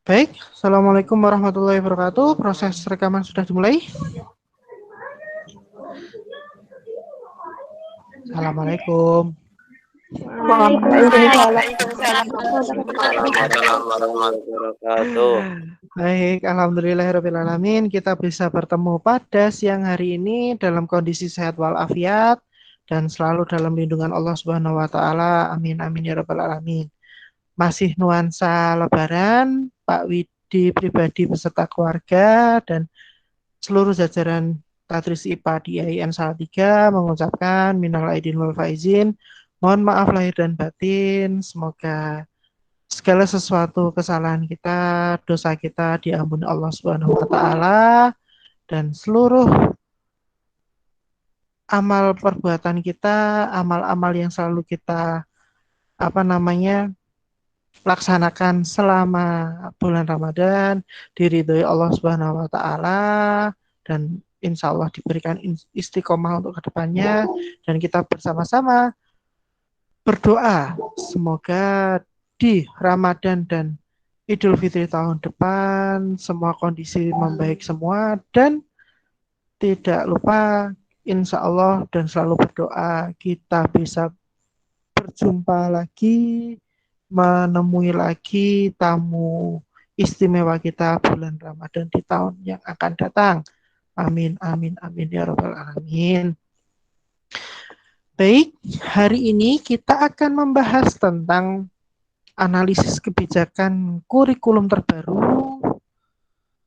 Baik, Assalamualaikum warahmatullahi wabarakatuh. Proses rekaman sudah dimulai. Assalamualaikum. Baik, alhamdulillahirrahmanirrahim. Kita bisa bertemu pada siang hari ini dalam kondisi sehat walafiat dan selalu dalam lindungan Allah Subhanahu wa taala. Amin amin ya rabbal alamin. Masih nuansa Lebaran, Pak Widi pribadi beserta keluarga dan seluruh jajaran Tadris IPA di IAIN Salatiga mengucapkan minal aidin wal faizin. Mohon maaf lahir dan batin. Semoga segala sesuatu kesalahan kita, dosa kita diampuni Allah Subhanahu wa taala dan seluruh amal perbuatan kita, amal-amal yang selalu kita laksanakan selama bulan Ramadan diridhoi Allah Subhanahu wa taala dan insya Allah diberikan istiqomah untuk kedepannya dan kita bersama-sama berdoa semoga di Ramadan dan Idul Fitri tahun depan semua kondisi membaik semua dan tidak lupa insya Allah dan selalu berdoa kita bisa berjumpa lagi, menemui lagi tamu istimewa kita bulan Ramadan di tahun yang akan datang. Amin, amin, amin ya rabbal alamin. Baik, hari ini kita akan membahas tentang analisis kebijakan kurikulum terbaru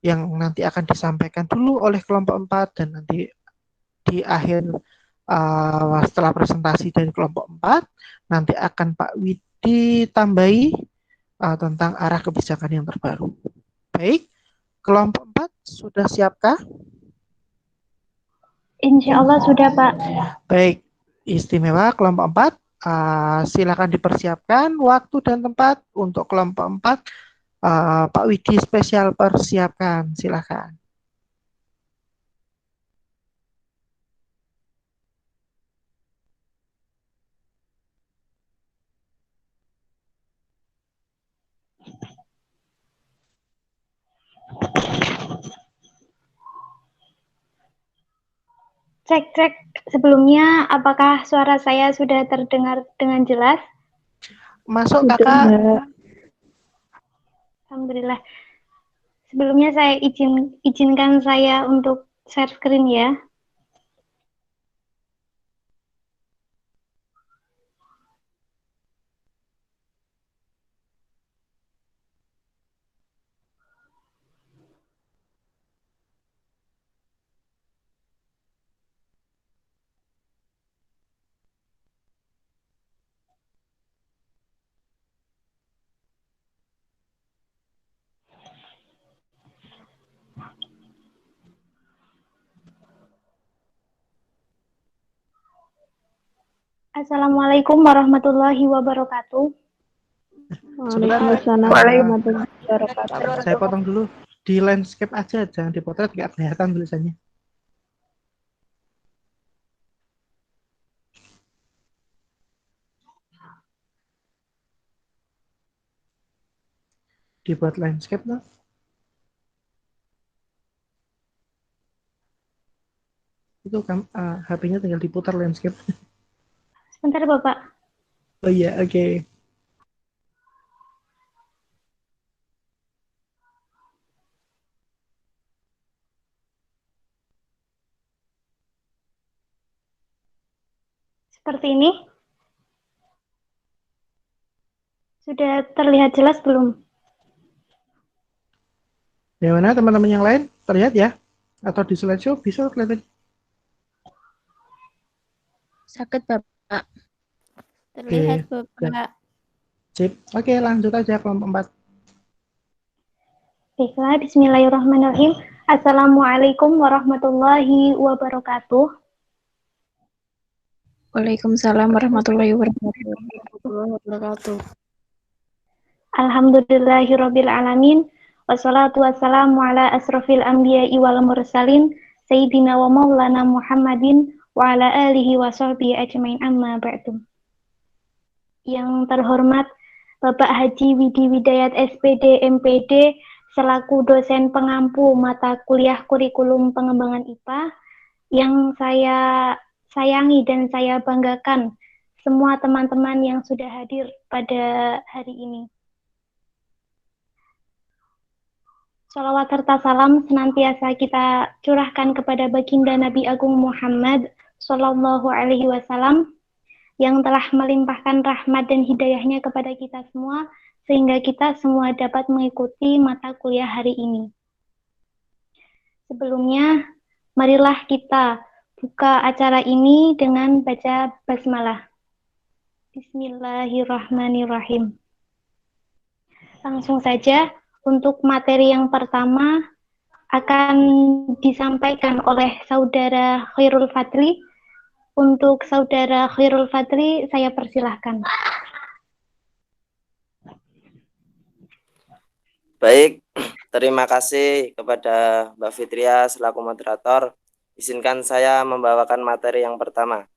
yang nanti akan disampaikan dulu oleh kelompok 4 dan nanti di akhir setelah presentasi dari kelompok 4 nanti akan Pak Widi tambahi tentang arah kebijakan yang terbaru. Baik, kelompok 4 sudah siapkah? Insya Allah sudah, Pak. Baik, istimewa kelompok 4. Silakan dipersiapkan waktu dan tempat untuk kelompok 4. Pak Widi spesial persiapkan, silakan. Cek sebelumnya, apakah suara saya sudah terdengar dengan jelas? Masuk kakak. Alhamdulillah. Sebelumnya saya izinkan saya untuk share screen ya. Assalamualaikum warahmatullahi wabarakatuh. Waalaikumsalam warahmatullahi wabarakatuh. Saya potong dulu. Di landscape aja, jangan dipotret, nggak kelihatan tulisannya. Dibuat landscape loh. Itu kan HP-nya tinggal diputar landscape. Sebentar Bapak. Oh iya, oke. Seperti ini. Sudah terlihat jelas belum? Bagaimana teman-teman yang lain? Terlihat ya? Atau di slideshow bisa kelihatan? Sakit Bapak. Terlihat Bapak. Sip. Oke, lanjut aja kelompok 4. Baiklah, bismillahirrahmanirrahim. Assalamualaikum warahmatullahi wabarakatuh. Waalaikumsalam warahmatullahi wabarakatuh. Alhamdulillahirabbil alamin. Wassalatu wassalamu ala asrofil anbiya'i wal mursalin sayyidina wa maulana Muhammadin wa ala alihi wa sahbihi ajmain amma ba'du. Yang terhormat Bapak Haji Widi Widayat SPD MPD selaku dosen pengampu mata kuliah kurikulum pengembangan IPA, yang saya sayangi dan saya banggakan semua teman-teman yang sudah hadir pada hari ini. Sholawat serta salam senantiasa kita curahkan kepada baginda Nabi Agung Muhammad Sallallahu Alaihi Wasallam yang telah melimpahkan rahmat dan hidayahnya kepada kita semua, sehingga kita semua dapat mengikuti mata kuliah hari ini. Sebelumnya, marilah kita buka acara ini dengan baca basmalah. Bismillahirrahmanirrahim. Langsung saja, untuk materi yang pertama akan disampaikan oleh Saudara Khairul Fadli. Untuk Saudara Khairul Fadli, saya persilahkan. Baik, terima kasih kepada Mbak Fitria selaku moderator. Izinkan saya membawakan materi yang pertama.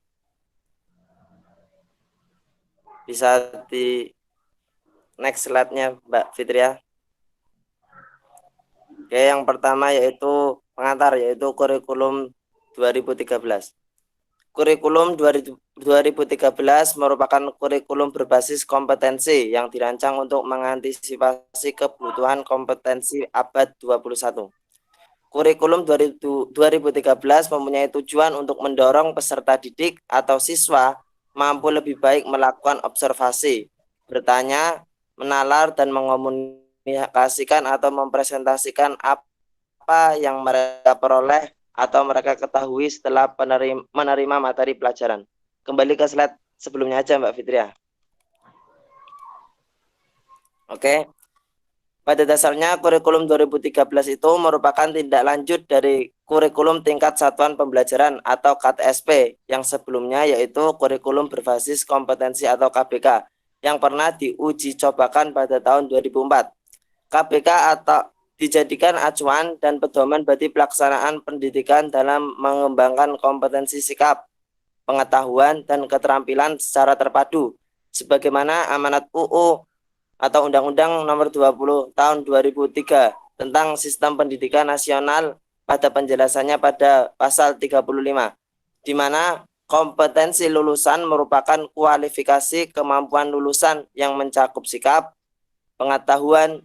Bisa di next slide-nya, Mbak Fitria. Oke, yang pertama yaitu pengantar, yaitu kurikulum 2013. Kurikulum 2013 merupakan kurikulum berbasis kompetensi yang dirancang untuk mengantisipasi kebutuhan kompetensi abad 21. Kurikulum 2013 mempunyai tujuan untuk mendorong peserta didik atau siswa mampu lebih baik melakukan observasi, bertanya, menalar, dan mengomunikasikan atau mempresentasikan apa yang mereka peroleh atau mereka ketahui setelah menerima materi pelajaran. Kembali ke slide sebelumnya aja, Mbak Fitria. Oke. Pada dasarnya kurikulum 2013 itu merupakan tindak lanjut dari kurikulum tingkat satuan pembelajaran atau KTSP yang sebelumnya, yaitu kurikulum berbasis kompetensi atau KBK yang pernah diuji cobakan pada tahun 2004. KBK atau dijadikan acuan dan pedoman bagi pelaksanaan pendidikan dalam mengembangkan kompetensi sikap, pengetahuan, dan keterampilan secara terpadu, sebagaimana amanat UU atau Undang-Undang Nomor 20 Tahun 2003 tentang Sistem Pendidikan Nasional pada penjelasannya pada pasal 35, di mana kompetensi lulusan merupakan kualifikasi kemampuan lulusan yang mencakup sikap, pengetahuan,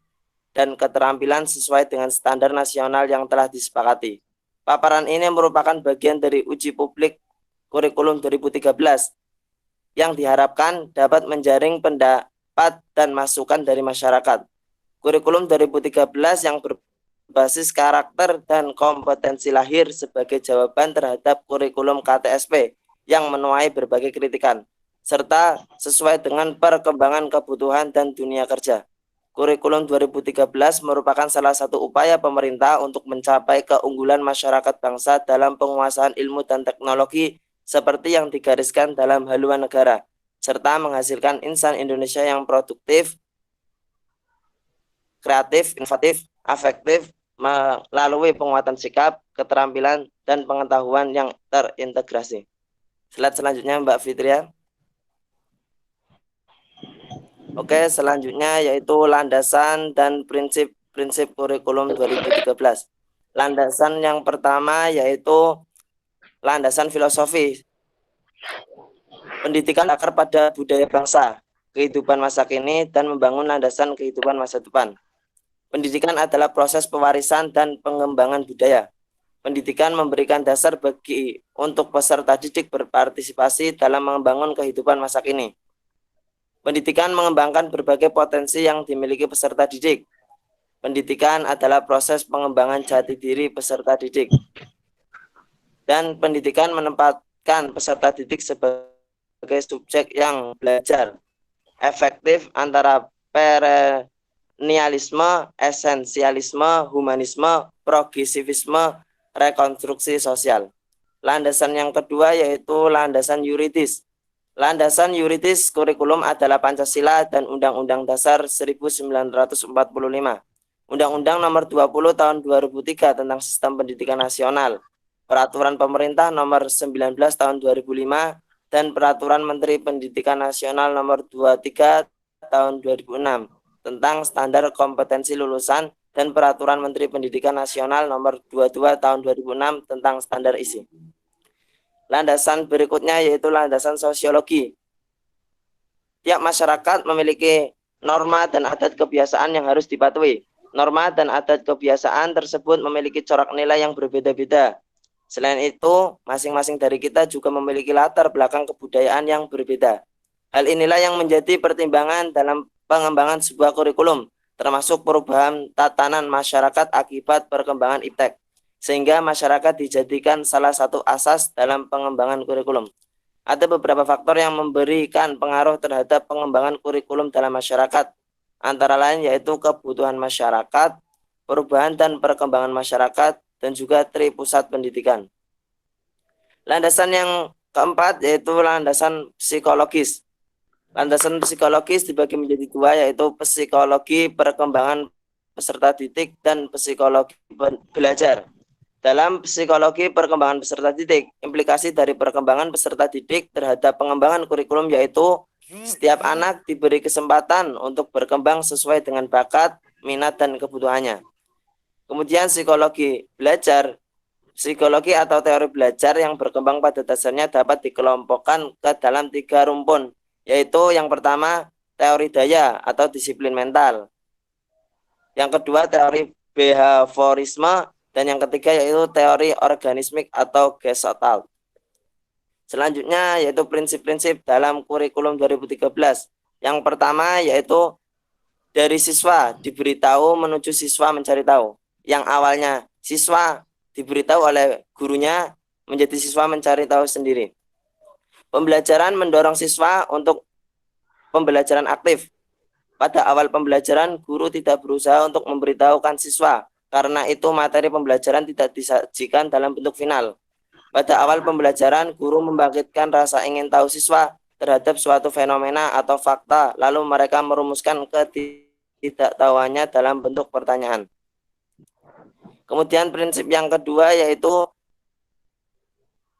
dan keterampilan sesuai dengan standar nasional yang telah disepakati. Paparan ini merupakan bagian dari uji publik kurikulum 2013 yang diharapkan dapat menjaring pendapat dan masukan dari masyarakat. Kurikulum 2013 yang berbasis karakter dan kompetensi lahir sebagai jawaban terhadap kurikulum KTSP yang menuai berbagai kritikan, serta sesuai dengan perkembangan kebutuhan dan dunia kerja. Kurikulum 2013 merupakan salah satu upaya pemerintah untuk mencapai keunggulan masyarakat bangsa dalam penguasaan ilmu dan teknologi seperti yang digariskan dalam haluan negara, serta menghasilkan insan Indonesia yang produktif, kreatif, inovatif, afektif, melalui penguatan sikap, keterampilan, dan pengetahuan yang terintegrasi. Slide selanjutnya, Mbak Fitria. Oke, selanjutnya yaitu landasan dan prinsip-prinsip kurikulum 2013. Landasan yang pertama yaitu landasan filosofi. Pendidikan akar pada budaya bangsa, kehidupan masa kini, dan membangun landasan kehidupan masa depan. Pendidikan adalah proses pewarisan dan pengembangan budaya. Pendidikan memberikan dasar untuk peserta didik berpartisipasi dalam membangun kehidupan masa kini. Pendidikan mengembangkan berbagai potensi yang dimiliki peserta didik. Pendidikan adalah proses pengembangan jati diri peserta didik. Dan pendidikan menempatkan peserta didik sebagai subjek yang belajar, efektif antara perennialisme, esensialisme, humanisme, progresivisme, rekonstruksi sosial. Landasan yang kedua yaitu landasan yuridis. Landasan yuridis kurikulum adalah Pancasila dan Undang-Undang Dasar 1945, Undang-Undang Nomor 20 Tahun 2003 tentang Sistem Pendidikan Nasional, Peraturan Pemerintah Nomor 19 Tahun 2005, dan Peraturan Menteri Pendidikan Nasional Nomor 23 Tahun 2006 tentang standar kompetensi lulusan dan Peraturan Menteri Pendidikan Nasional Nomor 22 Tahun 2006 tentang standar isi. Landasan berikutnya yaitu landasan sosiologi. Tiap masyarakat memiliki norma dan adat kebiasaan yang harus dipatuhi. Norma dan adat kebiasaan tersebut memiliki corak nilai yang berbeda-beda. Selain itu, masing-masing dari kita juga memiliki latar belakang kebudayaan yang berbeda. Hal inilah yang menjadi pertimbangan dalam pengembangan sebuah kurikulum, termasuk perubahan tatanan masyarakat akibat perkembangan iptek, sehingga masyarakat dijadikan salah satu asas dalam pengembangan kurikulum. Ada beberapa faktor yang memberikan pengaruh terhadap pengembangan kurikulum dalam masyarakat, antara lain yaitu kebutuhan masyarakat, perubahan dan perkembangan masyarakat, dan juga pusat pendidikan. Landasan yang keempat yaitu landasan psikologis. Landasan psikologis dibagi menjadi dua, yaitu psikologi perkembangan peserta didik dan psikologi belajar. Dalam psikologi perkembangan peserta didik, implikasi dari perkembangan peserta didik terhadap pengembangan kurikulum yaitu setiap anak diberi kesempatan untuk berkembang sesuai dengan bakat, minat, dan kebutuhannya. Kemudian psikologi belajar. Psikologi atau teori belajar yang berkembang pada dasarnya dapat dikelompokkan ke dalam 3 rumpun, yaitu yang pertama teori daya atau disiplin mental, yang kedua teori behaviorisme, dan yang ketiga yaitu teori organismik atau Gestalt. Selanjutnya yaitu prinsip-prinsip dalam kurikulum 2013. Yang pertama yaitu dari siswa diberitahu menuju siswa mencari tahu. Yang awalnya siswa diberitahu oleh gurunya menjadi siswa mencari tahu sendiri. Pembelajaran mendorong siswa untuk pembelajaran aktif. Pada awal pembelajaran, guru tidak berusaha untuk memberitahukan siswa, karena itu materi pembelajaran tidak disajikan dalam bentuk final. Pada awal pembelajaran, guru membangkitkan rasa ingin tahu siswa terhadap suatu fenomena atau fakta, lalu mereka merumuskan ketidaktahuannya dalam bentuk pertanyaan. Kemudian prinsip yang kedua yaitu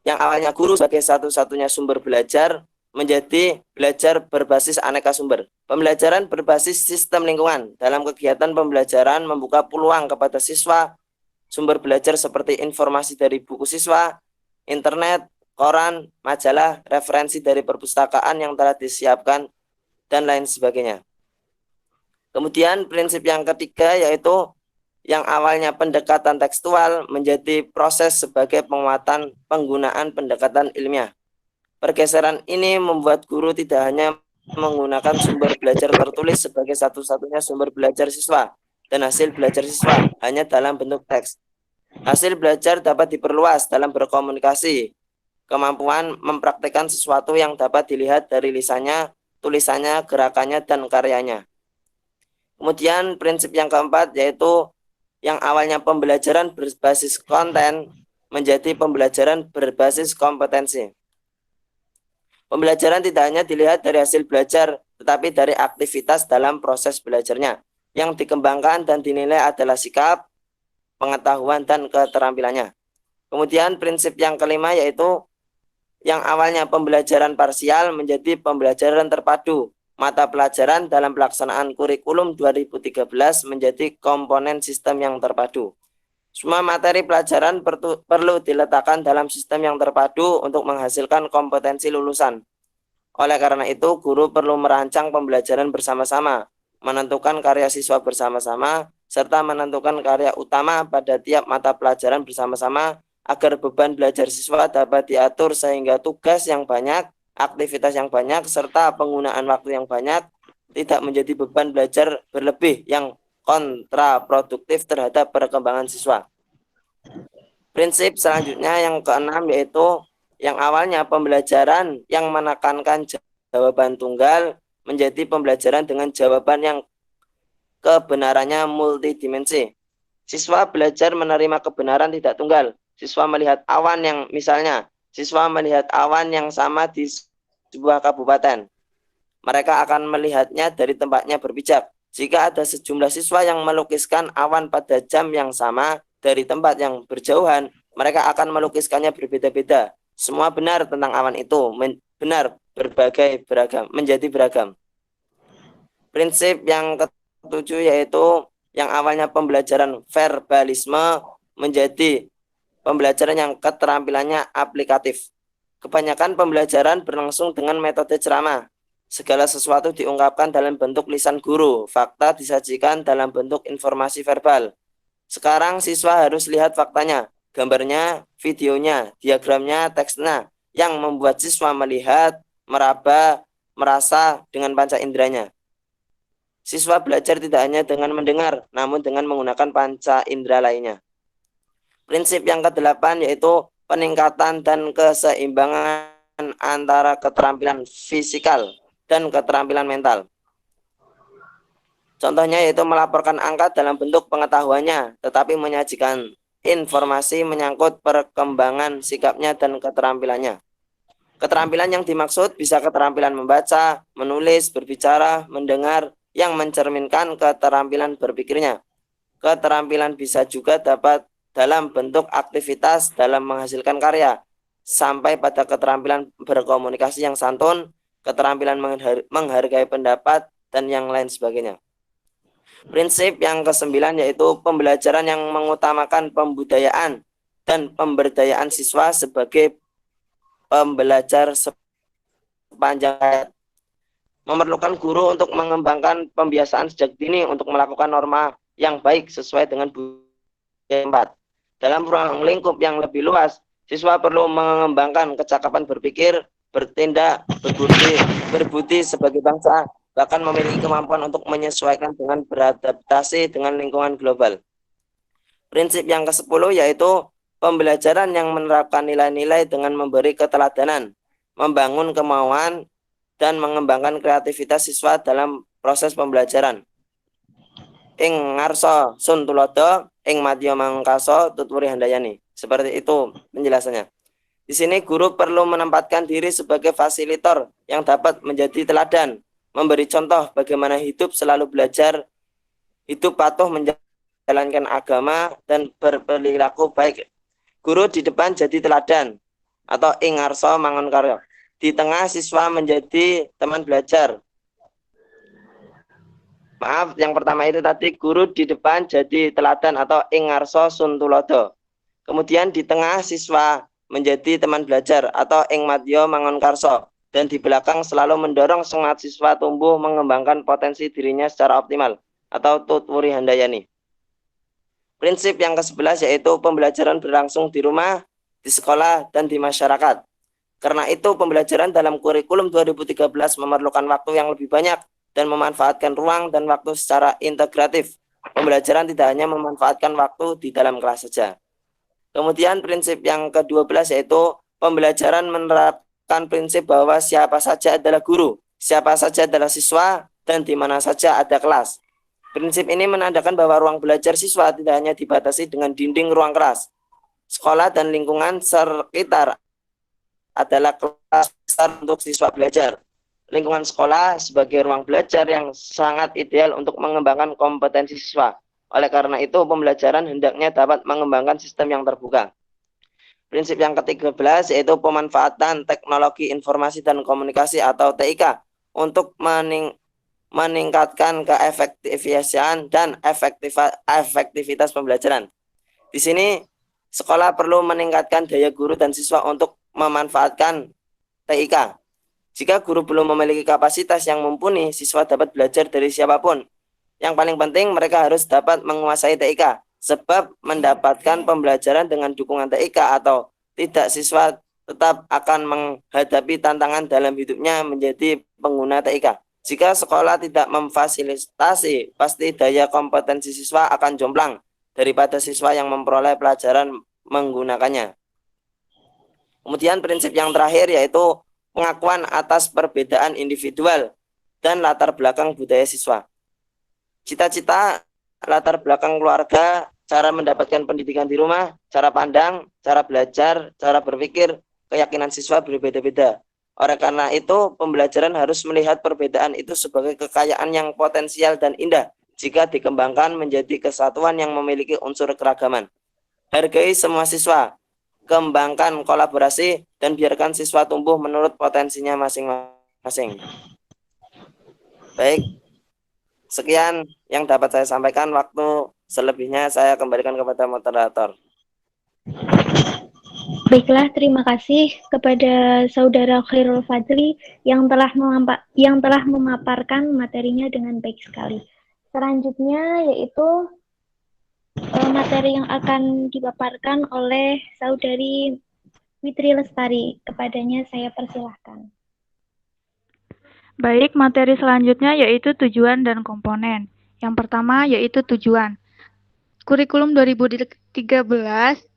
yang awalnya guru sebagai satu-satunya sumber belajar menjadi belajar berbasis aneka sumber. Pembelajaran berbasis sistem lingkungan. Dalam kegiatan pembelajaran membuka peluang kepada siswa sumber belajar seperti informasi dari buku siswa, internet, koran, majalah, referensi dari perpustakaan yang telah disiapkan, dan lain sebagainya. Kemudian prinsip yang ketiga yaitu yang awalnya pendekatan tekstual menjadi proses sebagai penguatan penggunaan pendekatan ilmiah. Pergeseran ini membuat guru tidak hanya menggunakan sumber belajar tertulis sebagai satu-satunya sumber belajar siswa dan hasil belajar siswa hanya dalam bentuk teks. Hasil belajar dapat diperluas dalam berkomunikasi, kemampuan mempraktikkan sesuatu yang dapat dilihat dari lisannya, tulisannya, gerakannya, dan karyanya. Kemudian prinsip yang keempat yaitu yang awalnya pembelajaran berbasis konten menjadi pembelajaran berbasis kompetensi. Pembelajaran tidak hanya dilihat dari hasil belajar, tetapi dari aktivitas dalam proses belajarnya. Yang dikembangkan dan dinilai adalah sikap, pengetahuan, dan keterampilannya. Kemudian prinsip yang kelima yaitu yang awalnya pembelajaran parsial menjadi pembelajaran terpadu. Mata pelajaran dalam pelaksanaan kurikulum 2013 menjadi komponen sistem yang terpadu. Semua materi pelajaran perlu diletakkan dalam sistem yang terpadu untuk menghasilkan kompetensi lulusan. Oleh karena itu, guru perlu merancang pembelajaran bersama-sama, menentukan karya siswa bersama-sama, serta menentukan karya utama pada tiap mata pelajaran bersama-sama agar beban belajar siswa dapat diatur sehingga tugas yang banyak, aktivitas yang banyak, serta penggunaan waktu yang banyak tidak menjadi beban belajar berlebih yang kontraproduktif terhadap perkembangan siswa. Prinsip selanjutnya yang keenam yaitu yang awalnya pembelajaran yang menekankan jawaban tunggal menjadi pembelajaran dengan jawaban yang kebenarannya multidimensi. Siswa belajar menerima kebenaran tidak tunggal. Siswa melihat awan yang misalnya, siswa melihat awan yang sama di sebuah kabupaten. Mereka akan melihatnya dari tempatnya berpijak. Jika ada sejumlah siswa yang melukiskan awan pada jam yang sama dari tempat yang berjauhan, mereka akan melukiskannya berbeda-beda. Semua benar tentang awan itu, benar, berbagai, beragam, menjadi beragam. Prinsip yang ketujuh yaitu yang awalnya pembelajaran verbalisme menjadi pembelajaran yang keterampilannya aplikatif. Kebanyakan pembelajaran berlangsung dengan metode ceramah. Segala sesuatu diungkapkan dalam bentuk lisan guru, fakta disajikan dalam bentuk informasi verbal. Sekarang siswa harus lihat faktanya, gambarnya, videonya, diagramnya, teksnya, yang membuat siswa melihat, meraba, merasa dengan panca inderanya. Siswa belajar tidak hanya dengan mendengar, namun dengan menggunakan panca indera lainnya. Prinsip yang ke-8 yaitu peningkatan dan keseimbangan antara keterampilan fisikal dan keterampilan mental. Contohnya yaitu melaporkan angka dalam bentuk pengetahuannya, tetapi menyajikan informasi menyangkut perkembangan sikapnya dan keterampilannya. Keterampilan yang dimaksud bisa keterampilan membaca, menulis, berbicara, mendengar, yang mencerminkan keterampilan berpikirnya. Keterampilan bisa juga dapat dalam bentuk aktivitas dalam menghasilkan karya, sampai pada keterampilan berkomunikasi yang santun, keterampilan menghargai pendapat, dan yang lain sebagainya. Prinsip yang ke-9 yaitu pembelajaran yang mengutamakan pembudayaan dan pemberdayaan siswa sebagai pembelajar sepanjang hayat. Memerlukan guru untuk mengembangkan pembiasaan sejak dini untuk melakukan norma yang baik sesuai dengan budaya tempat. Dalam ruang lingkup yang lebih luas, siswa perlu mengembangkan kecakapan berpikir, bertindak, berbudi sebagai bangsa, bahkan memiliki kemampuan untuk menyesuaikan dengan beradaptasi dengan lingkungan global. Prinsip yang ke-10 yaitu pembelajaran yang menerapkan nilai-nilai dengan memberi keteladanan, membangun kemauan, dan mengembangkan kreativitas siswa dalam proses pembelajaran. Ing ngarso sun tulodo, ing madya mangkaso tutwuri handayani. Seperti itu penjelasannya. Di sini guru perlu menempatkan diri sebagai fasilitator yang dapat menjadi teladan, memberi contoh bagaimana hidup selalu belajar, hidup patuh menjalankan agama, dan berperilaku baik. Guru di depan jadi teladan atau ing ngarso mangun karya. Di tengah siswa menjadi teman belajar. Maaf, yang pertama itu tadi guru di depan jadi teladan atau ing ngarso sun tulodo. Kemudian di tengah siswa menjadi teman belajar atau ing madya mangun karso. Dan di belakang selalu mendorong semangat siswa tumbuh mengembangkan potensi dirinya secara optimal atau tutwuri handayani. Prinsip yang ke-11 yaitu pembelajaran berlangsung di rumah, di sekolah, dan di masyarakat. Karena itu pembelajaran dalam kurikulum 2013 memerlukan waktu yang lebih banyak dan memanfaatkan ruang dan waktu secara integratif. Pembelajaran tidak hanya memanfaatkan waktu di dalam kelas saja. Kemudian prinsip yang ke-12 yaitu pembelajaran menerapkan prinsip bahwa siapa saja adalah guru, siapa saja adalah siswa, dan di mana saja ada kelas. Prinsip ini menandakan bahwa ruang belajar siswa tidak hanya dibatasi dengan dinding ruang kelas. Sekolah dan lingkungan sekitar adalah kelas besar untuk siswa belajar. Lingkungan sekolah sebagai ruang belajar yang sangat ideal untuk mengembangkan kompetensi siswa. Oleh karena itu, pembelajaran hendaknya dapat mengembangkan sistem yang terbuka. Prinsip yang ke-13 yaitu pemanfaatan teknologi informasi dan komunikasi atau TIK untuk meningkatkan keefektifan dan efektivitas pembelajaran. Di sini, sekolah perlu meningkatkan daya guru dan siswa untuk memanfaatkan TIK. Jika guru belum memiliki kapasitas yang mumpuni, siswa dapat belajar dari siapapun. Yang paling penting, mereka harus dapat menguasai TIK, sebab mendapatkan pembelajaran dengan dukungan TIK atau tidak, siswa tetap akan menghadapi tantangan dalam hidupnya menjadi pengguna TIK. Jika sekolah tidak memfasilitasi, pasti daya kompetensi siswa akan jomplang daripada siswa yang memperoleh pelajaran menggunakannya. Kemudian prinsip yang terakhir yaitu pengakuan atas perbedaan individual dan latar belakang budaya siswa. Cita-cita, latar belakang keluarga, cara mendapatkan pendidikan di rumah, cara pandang, cara belajar, cara berpikir, keyakinan siswa berbeda-beda. Oleh karena itu, pembelajaran harus melihat perbedaan itu sebagai kekayaan yang potensial dan indah jika dikembangkan menjadi kesatuan yang memiliki unsur keragaman. Hargai semua siswa, kembangkan kolaborasi, dan biarkan siswa tumbuh menurut potensinya masing-masing. Baik, sekian yang dapat saya sampaikan. Waktu selebihnya saya kembalikan kepada moderator. Baiklah, terima kasih kepada Saudara Khairul Fadli yang telah memaparkan materinya dengan baik sekali. Selanjutnya yaitu materi yang akan dipaparkan oleh Saudari Fitri Lestari. Kepadanya saya persilahkan. Baik, materi selanjutnya yaitu tujuan dan komponen. Yang pertama yaitu tujuan. Kurikulum 2013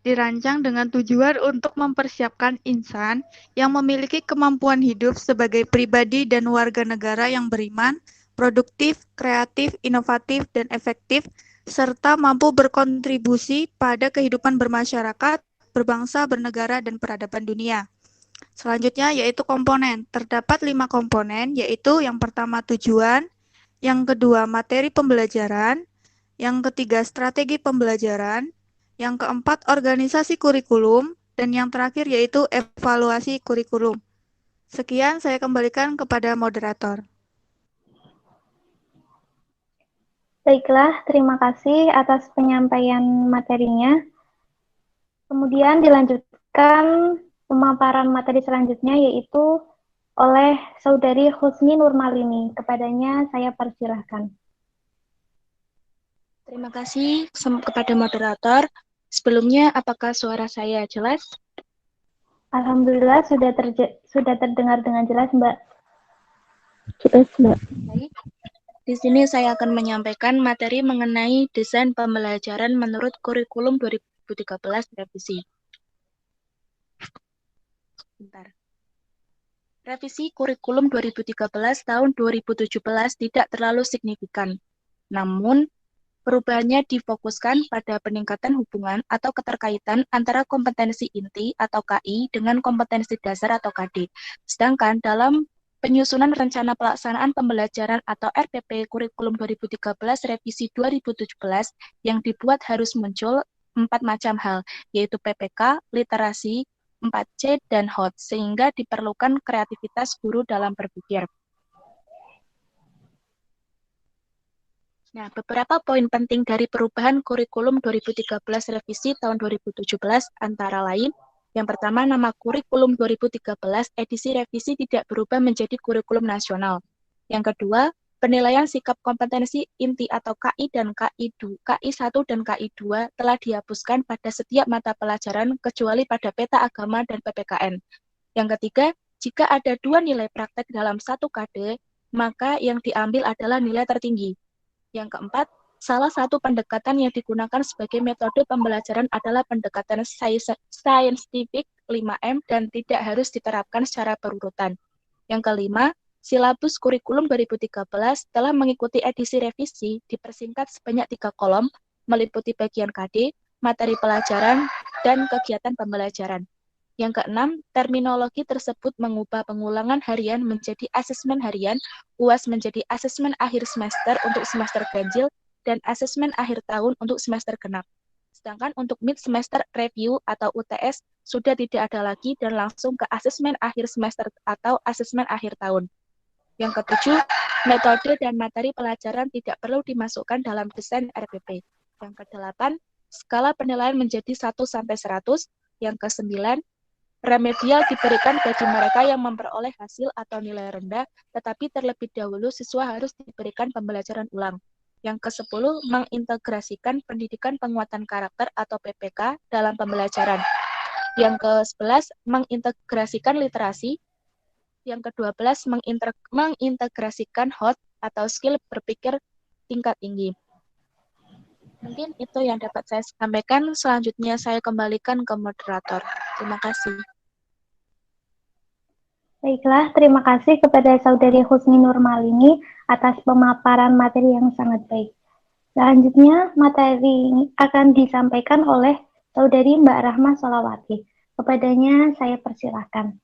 dirancang dengan tujuan untuk mempersiapkan insan yang memiliki kemampuan hidup sebagai pribadi dan warga negara yang beriman, produktif, kreatif, inovatif, dan efektif, serta mampu berkontribusi pada kehidupan bermasyarakat, berbangsa, bernegara, dan peradaban dunia. Selanjutnya yaitu komponen. Terdapat 5 komponen, yaitu yang pertama tujuan, yang kedua materi pembelajaran, yang ketiga strategi pembelajaran, yang keempat organisasi kurikulum, dan yang terakhir yaitu evaluasi kurikulum. Sekian saya kembalikan kepada moderator. Baiklah, terima kasih atas penyampaian materinya. Kemudian dilanjutkan pemaparan materi selanjutnya yaitu oleh Saudari Husni Nurmalini. Kepadanya saya persilahkan. Terima kasih kepada moderator. Sebelumnya, apakah suara saya jelas? Alhamdulillah sudah terdengar dengan jelas, Mbak. Jelas, Mbak. Baik. Di sini saya akan menyampaikan materi mengenai desain pembelajaran menurut kurikulum 2013 revisi. Bentar. Revisi kurikulum 2013 tahun 2017 tidak terlalu signifikan. Namun, perubahannya difokuskan pada peningkatan hubungan atau keterkaitan antara kompetensi inti atau KI dengan kompetensi dasar atau KD. Sedangkan dalam penyusunan rencana pelaksanaan pembelajaran atau RPP kurikulum 2013 revisi 2017 yang dibuat harus muncul 4 macam hal, yaitu PPK, literasi, 4C, dan HOT, sehingga diperlukan kreativitas guru dalam berpikir. Nah, beberapa poin penting dari perubahan kurikulum 2013 revisi tahun 2017 antara lain, yang pertama nama kurikulum 2013 edisi revisi tidak berubah menjadi kurikulum nasional. Yang kedua, penilaian sikap kompetensi inti atau KI dan KI1 dan KI2 telah dihapuskan pada setiap mata pelajaran kecuali pada peta agama dan PPKN. Yang ketiga, jika ada 2 nilai praktek dalam 1 KD, maka yang diambil adalah nilai tertinggi. Yang keempat, salah satu pendekatan yang digunakan sebagai metode pembelajaran adalah pendekatan scientific 5M dan tidak harus diterapkan secara berurutan. Yang kelima, silabus kurikulum 2013 telah mengikuti edisi revisi dipersingkat sebanyak 3 kolom, meliputi bagian KD, materi pelajaran, dan kegiatan pembelajaran. Yang keenam, terminologi tersebut mengubah pengulangan harian menjadi asesmen harian, UAS menjadi asesmen akhir semester untuk semester ganjil, dan asesmen akhir tahun untuk semester genap. Sedangkan untuk mid semester review atau UTS sudah tidak ada lagi dan langsung ke asesmen akhir semester atau asesmen akhir tahun. Yang ketujuh, metode dan materi pelajaran tidak perlu dimasukkan dalam desain RPP. Yang kedelapan, skala penilaian menjadi 1-100. Yang kesembilan, remedial diberikan bagi mereka yang memperoleh hasil atau nilai rendah, tetapi terlebih dahulu siswa harus diberikan pembelajaran ulang. Yang ke-10, mengintegrasikan pendidikan penguatan karakter atau PPK dalam pembelajaran. Yang ke-11, mengintegrasikan literasi. Yang ke-12, mengintegrasikan HOT atau skill berpikir tingkat tinggi. Mungkin itu yang dapat saya sampaikan. Selanjutnya saya kembalikan ke moderator. Terima kasih. Baiklah, terima kasih kepada Saudari Husni Nurmalini atas pemaparan materi yang sangat baik. Selanjutnya, materi akan disampaikan oleh Saudari Mbak Rahma Solawati. Kepadanya saya persilahkan.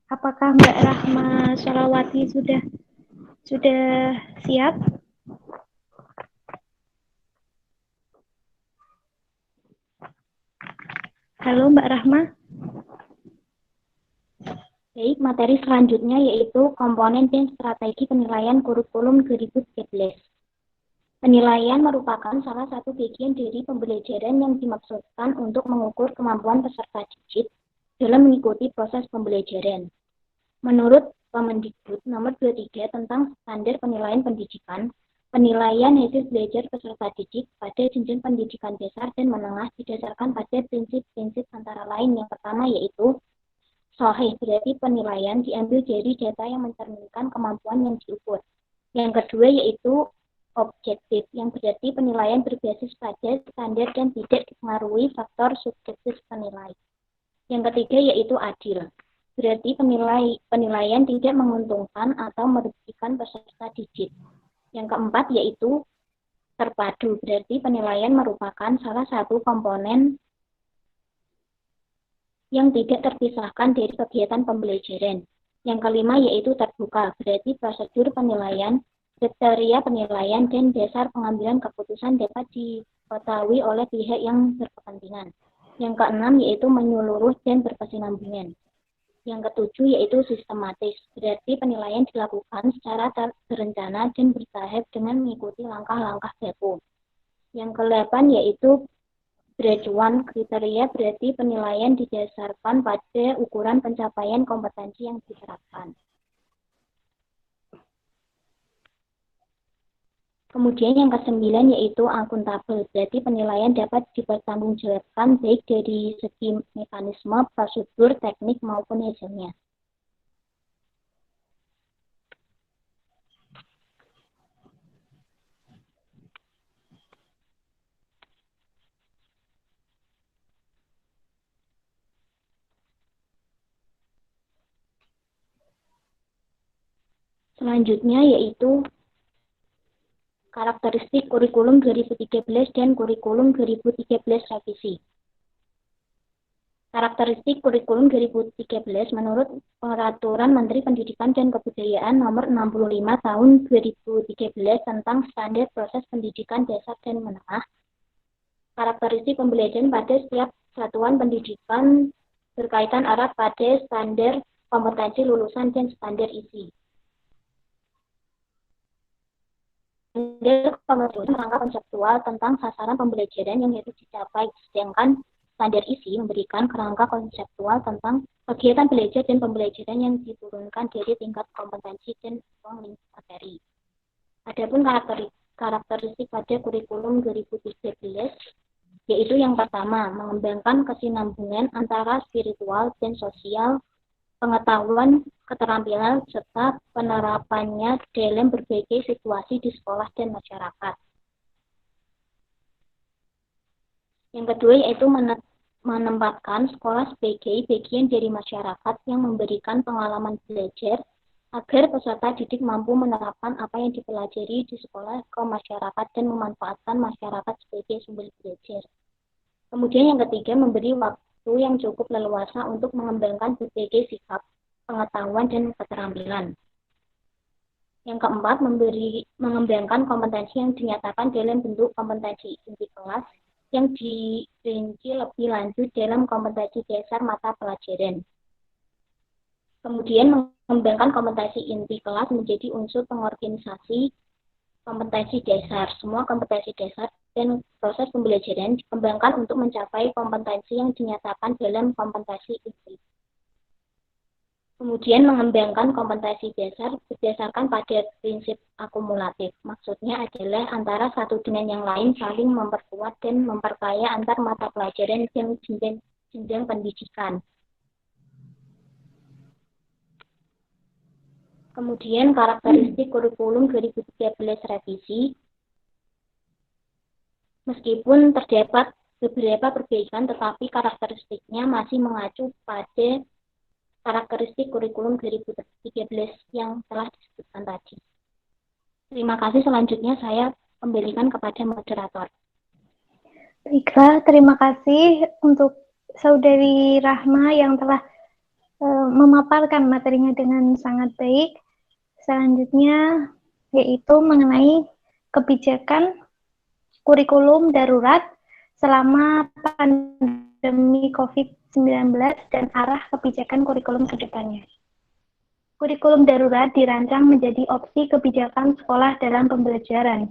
Apakah Mbak Rahma Sholawati sudah siap? Halo Mbak Rahma. Baik, materi selanjutnya yaitu komponen dan strategi penilaian kurikulum 2013. Penilaian merupakan salah satu bagian dari pembelajaran yang dimaksudkan untuk mengukur kemampuan peserta didik dalam mengikuti proses pembelajaran. Menurut Kemendikbud nomor 23 tentang standar penilaian pendidikan, penilaian hasil belajar peserta didik pada jenjang pendidikan dasar dan menengah didasarkan pada prinsip-prinsip antara lain. Yang pertama yaitu sahih, berarti penilaian diambil dari data yang mencerminkan kemampuan yang diukur. Yang kedua yaitu objektif, yang berarti penilaian berbasis pada standar dan tidak dipengaruhi faktor subjektif penilai. Yang ketiga yaitu adil, berarti penilaian tidak menguntungkan atau merugikan peserta didik. Yang keempat yaitu terpadu, berarti penilaian merupakan salah satu komponen yang tidak terpisahkan dari kegiatan pembelajaran. Yang kelima yaitu terbuka, berarti prosedur penilaian, kriteria penilaian, dan dasar pengambilan keputusan dapat diketahui oleh pihak yang berkepentingan. Yang keenam yaitu menyeluruh dan berkesinambungan. Yang ketujuh yaitu sistematis, berarti penilaian dilakukan secara terencana dan bertahap dengan mengikuti langkah-langkah baku. Yang kedelapan yaitu graduan, kriteria berarti penilaian didasarkan pada ukuran pencapaian kompetensi yang diterapkan. Kemudian yang kesembilan yaitu akuntabel, berarti penilaian dapat dipertanggungjawabkan baik dari segi mekanisme, prosedur, teknik maupun hasilnya. Selanjutnya yaitu karakteristik kurikulum 2013 dan kurikulum 2013 revisi. Karakteristik kurikulum 2013 menurut Peraturan Menteri Pendidikan dan Kebudayaan Nomor 65 Tahun 2013 tentang Standar Proses Pendidikan Dasar dan Menengah. Karakteristik pembelajaran pada setiap satuan pendidikan berkaitan erat pada standar kompetensi lulusan dan standar isi. Standar kompetensi rangka konseptual tentang sasaran pembelajaran yang harus dicapai, sedangkan standar isi memberikan kerangka konseptual tentang kegiatan belajar dan pembelajaran yang diturunkan dari tingkat kompetensi dan lingkup materi. Adapun karakteristik pada kurikulum 2013 yaitu yang pertama, mengembangkan kesinambungan antara spiritual dan sosial, pengetahuan, keterampilan, serta penerapannya dalam berbagai situasi di sekolah dan masyarakat. Yang kedua yaitu menempatkan sekolah sebagai bagian dari masyarakat yang memberikan pengalaman belajar agar peserta didik mampu menerapkan apa yang dipelajari di sekolah ke masyarakat dan memanfaatkan masyarakat sebagai sumber belajar. Kemudian yang ketiga, memberi waktu yang cukup leluasa untuk mengembangkan berbagai sikap, pengetahuan, dan keterampilan. Yang keempat, mengembangkan kompetensi yang dinyatakan dalam bentuk kompetensi inti kelas yang dirinci lebih lanjut dalam kompetensi dasar mata pelajaran. Kemudian mengembangkan kompetensi inti kelas menjadi unsur pengorganisasi kompetensi dasar. Semua kompetensi dasar dan proses pembelajaran dikembangkan untuk mencapai kompetensi yang dinyatakan dalam kompetensi inti. Kemudian mengembangkan kompetensi dasar berdasarkan pada prinsip akumulatif. Maksudnya adalah antara satu dengan yang lain saling memperkuat dan memperkaya antar mata pelajaran dan jenjang pendidikan. Kemudian karakteristik kurikulum 2013 revisi. Meskipun terdapat beberapa perbedaan, tetapi karakteristiknya masih mengacu pada karakteristik kurikulum 2013 yang telah disebutkan tadi. Terima kasih, selanjutnya saya kembalikan kepada moderator. Baiklah, terima kasih untuk Saudari Rahma yang telah memaparkan materinya dengan sangat baik. Selanjutnya yaitu mengenai kebijakan kurikulum darurat selama pandemi COVID-19 dan arah kebijakan kurikulum ke depannya. Kurikulum darurat dirancang menjadi opsi kebijakan sekolah dalam pembelajaran.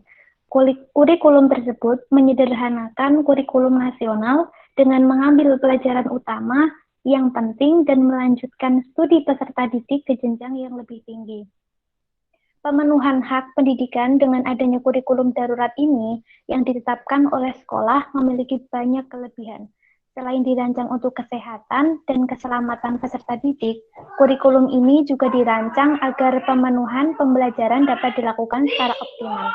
Kurikulum tersebut menyederhanakan kurikulum nasional dengan mengambil pelajaran utama yang penting dan melanjutkan studi peserta didik ke jenjang yang lebih tinggi. Pemenuhan hak pendidikan dengan adanya kurikulum darurat ini yang ditetapkan oleh sekolah memiliki banyak kelebihan. Selain dirancang untuk kesehatan dan keselamatan peserta didik, kurikulum ini juga dirancang agar pemenuhan pembelajaran dapat dilakukan secara optimal.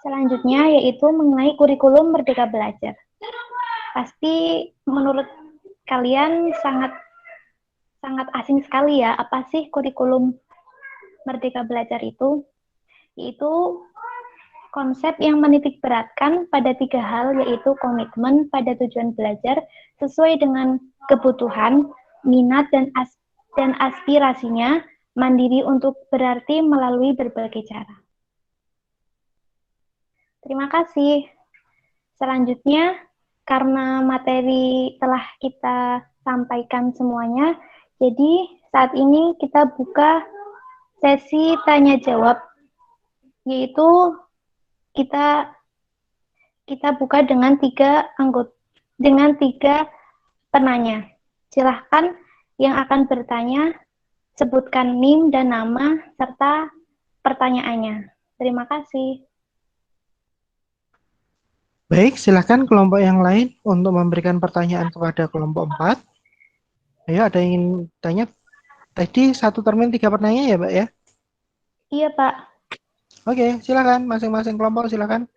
Selanjutnya yaitu mengenai kurikulum Merdeka Belajar. Pasti menurut kalian sangat asing sekali ya, apa sih kurikulum Merdeka Belajar itu? Yaitu konsep yang menitik beratkan pada 3 hal, yaitu komitmen pada tujuan belajar sesuai dengan kebutuhan, minat, dan aspirasinya, mandiri untuk berarti melalui berbagai cara. Terima kasih. Selanjutnya, karena materi telah kita sampaikan semuanya, jadi saat ini kita buka sesi tanya jawab, yaitu kita buka dengan 3 penanya. Silahkan yang akan bertanya sebutkan NIM dan nama serta pertanyaannya. Terima kasih. Baik, silakan kelompok yang lain untuk memberikan pertanyaan kepada kelompok 4. Ayo, ada yang ingin tanya? Tadi 1 termin 3 pertanyaan ya, Mbak ya? Iya, Pak. Oke, silakan masing-masing kelompok silakan.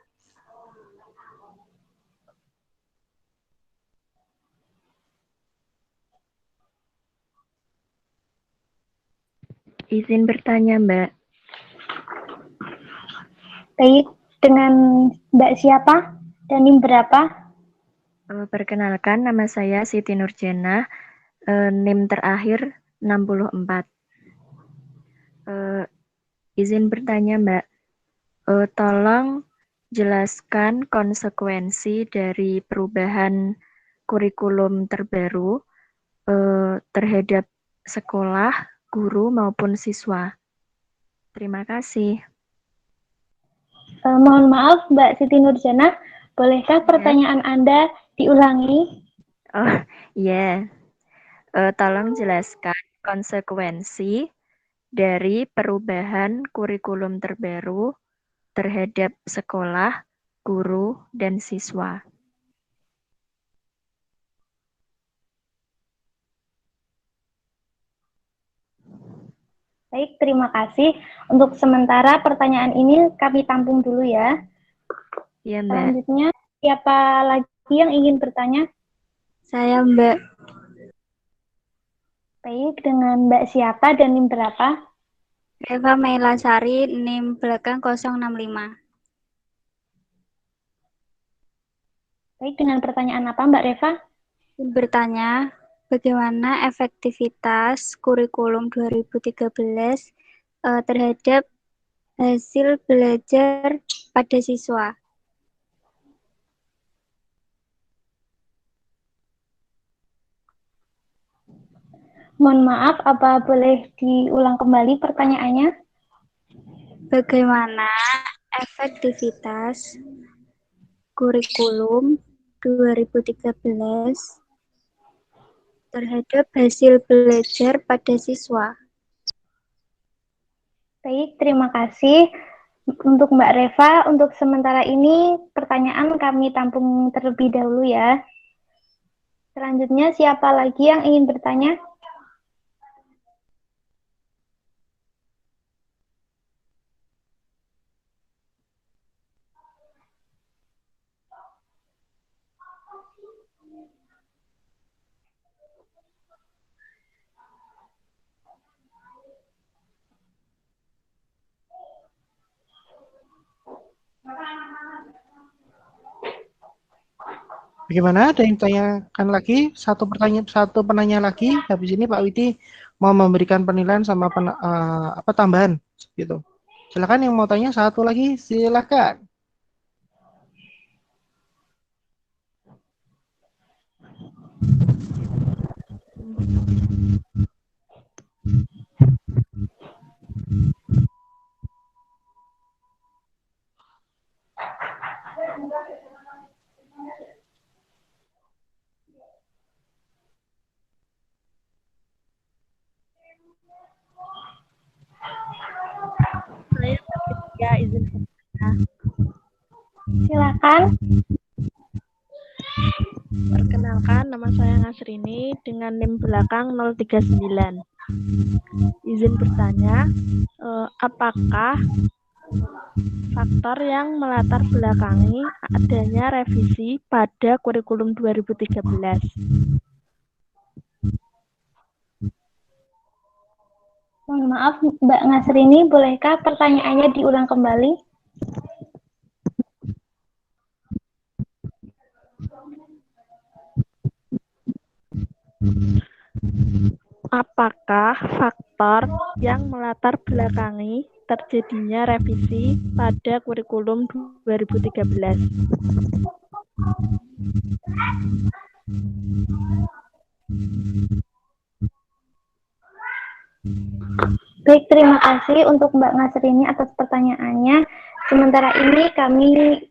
Izin bertanya, Mbak. Baik, dengan Mbak siapa dan NIM berapa? Perkenalkan, nama saya Siti Nurjana, NIM terakhir 64. Izin bertanya, Mbak. Tolong jelaskan konsekuensi dari perubahan kurikulum terbaru terhadap sekolah, guru, maupun siswa. Terima kasih. Mohon maaf, Mbak Siti Nurjana, bolehkah pertanyaan Anda diulangi? Oh, iya. Tolong jelaskan konsekuensi dari perubahan kurikulum terbaru terhadap sekolah, guru, dan siswa. Baik, terima kasih. Untuk sementara pertanyaan ini kami tampung dulu ya. Iya, Mbak. Selanjutnya, siapa lagi yang ingin bertanya? Saya, Mbak. Baik, dengan Mbak siapa dan NIM berapa? Reva Mailasari, NIM belakang 065. Baik, dengan pertanyaan apa Mbak Reva? Bertanya, bagaimana efektivitas kurikulum 2013 terhadap hasil belajar pada siswa? Mohon maaf, apa boleh diulang kembali pertanyaannya? Bagaimana efektivitas kurikulum 2013 terhadap hasil belajar pada siswa? Baik, terima kasih untuk Mbak Reva. Untuk sementara ini pertanyaan kami tampung terlebih dahulu ya. Selanjutnya siapa lagi yang ingin bertanya? Bagaimana? Ada yang tanyakan lagi? Satu penanya lagi. Habis ini Pak Widi mau memberikan penilaian sama tambahan gitu. Silakan yang mau tanya satu lagi, silakan. Ya, izin. Silakan. Perkenalkan, nama saya Ngasrini dengan NIM belakang 039. Izin bertanya, apakah faktor yang melatar belakangi adanya revisi pada kurikulum 2013? Mohon maaf, Mbak Ngasrini, bolehkah pertanyaannya diulang kembali? Apakah faktor yang melatar belakangi terjadinya revisi pada kurikulum 2013? Baik, terima kasih untuk Mbak Ngasrini atas pertanyaannya. Sementara ini kami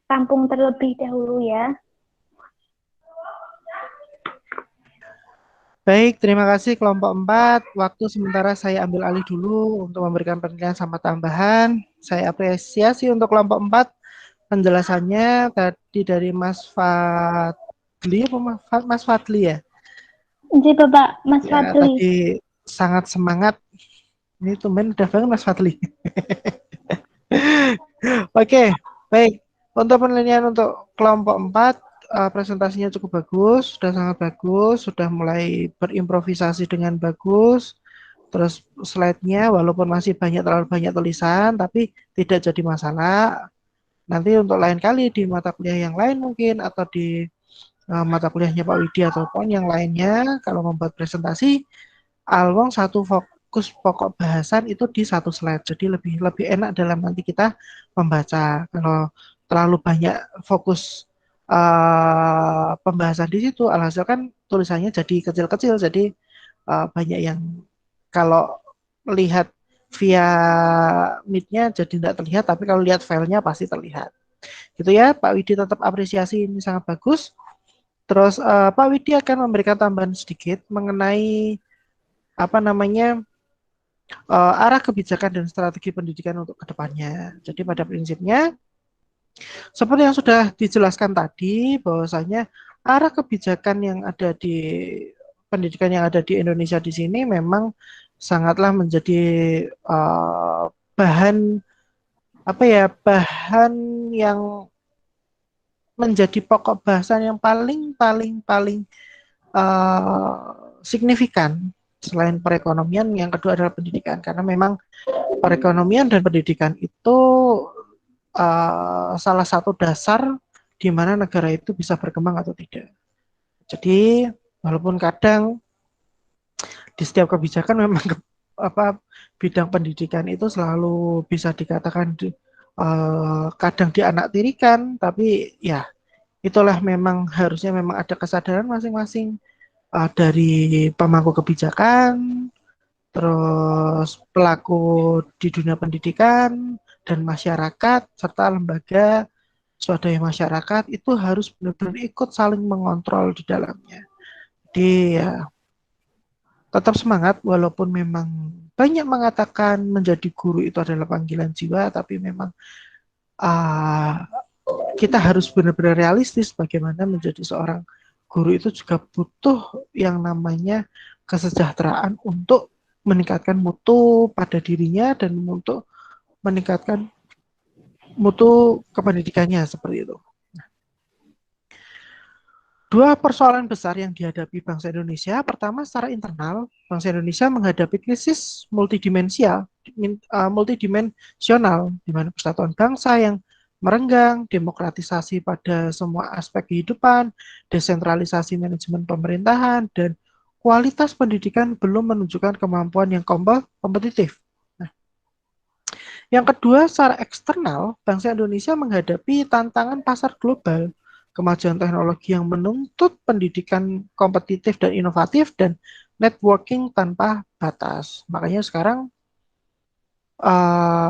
tampung terlebih dahulu ya. Baik, terima kasih kelompok 4. Waktu sementara saya ambil alih dulu untuk memberikan penilaian sama tambahan. Saya apresiasi untuk kelompok 4 penjelasannya tadi dari Mas Fadli apa Mas Fadli ya? Jadi Bapak Mas Ya, Fadli. tadi sangat semangat. Ini tumben udah banget Mas Fadli. Oke, baik. Untuk penilaian untuk kelompok 4 presentasinya cukup bagus, sudah sangat bagus, sudah mulai berimprovisasi dengan bagus. Terus slide-nya walaupun masih terlalu banyak tulisan, tapi tidak jadi masalah. Nanti untuk lain kali di mata kuliah yang lain mungkin atau di mata kuliahnya Pak Widi ataupun yang lainnya kalau membuat presentasi, Alwong satu fokus pokok bahasan itu di satu slide. Jadi lebih enak dalam nanti kita membaca. Kalau terlalu banyak fokus pembahasan di situ, alhasil kan tulisannya jadi kecil-kecil. Jadi banyak yang kalau lihat via Meet-nya jadi tidak terlihat, tapi kalau lihat filenya pasti terlihat. Gitu ya, Pak Widi tetap apresiasi ini sangat bagus. Terus Pak Widi akan memberikan tambahan sedikit mengenai arah kebijakan dan strategi pendidikan untuk kedepannya. Jadi pada prinsipnya seperti yang sudah dijelaskan tadi, bahwasanya arah kebijakan yang ada di pendidikan yang ada di Indonesia di sini memang sangatlah menjadi bahan yang menjadi pokok bahasan yang paling signifikan selain perekonomian. Yang kedua adalah pendidikan, karena memang perekonomian dan pendidikan itu salah satu dasar di mana negara itu bisa berkembang atau tidak. Jadi walaupun kadang di setiap kebijakan memang bidang pendidikan itu selalu bisa dikatakan kadang dianaktirikan, tapi ya itulah memang harusnya memang ada kesadaran masing-masing dari pemangku kebijakan, terus pelaku di dunia pendidikan dan masyarakat serta lembaga swadaya masyarakat itu harus benar-benar ikut saling mengontrol di dalamnya. Jadi ya tetap semangat walaupun memang banyak mengatakan menjadi guru itu adalah panggilan jiwa, tapi memang kita harus benar-benar realistis bagaimana menjadi seorang guru itu juga butuh yang namanya kesejahteraan untuk meningkatkan mutu pada dirinya dan untuk meningkatkan mutu kependidikannya seperti itu. Dua persoalan besar yang dihadapi bangsa Indonesia. Pertama, secara internal, bangsa Indonesia menghadapi krisis multidimensional, di mana persatuan bangsa yang merenggang, demokratisasi pada semua aspek kehidupan, desentralisasi manajemen pemerintahan, dan kualitas pendidikan belum menunjukkan kemampuan yang kompetitif. Nah, yang kedua, secara eksternal, bangsa Indonesia menghadapi tantangan pasar global, kemajuan teknologi yang menuntut pendidikan kompetitif dan inovatif, dan networking tanpa batas. Makanya sekarang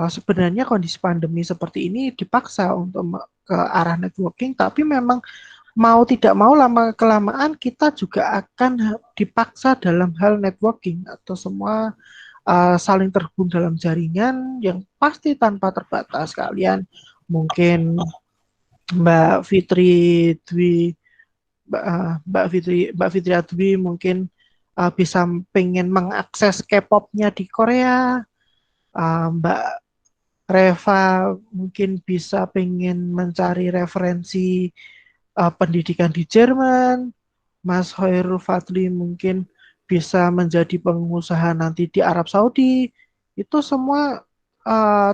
sebenarnya kondisi pandemi seperti ini dipaksa untuk ke arah networking, tapi memang mau tidak mau lama kelamaan kita juga akan dipaksa dalam hal networking atau semua saling terhubung dalam jaringan yang pasti tanpa terbatas. Kalian mungkin Mbak Fitri Dwi Mbak Fitri Adwi mungkin bisa pengen mengakses K-pop-nya di Korea. Mbak Reva mungkin bisa pengen mencari referensi pendidikan di Jerman. Mas Hoirul Fadli mungkin bisa menjadi pengusaha nanti di Arab Saudi. Itu semua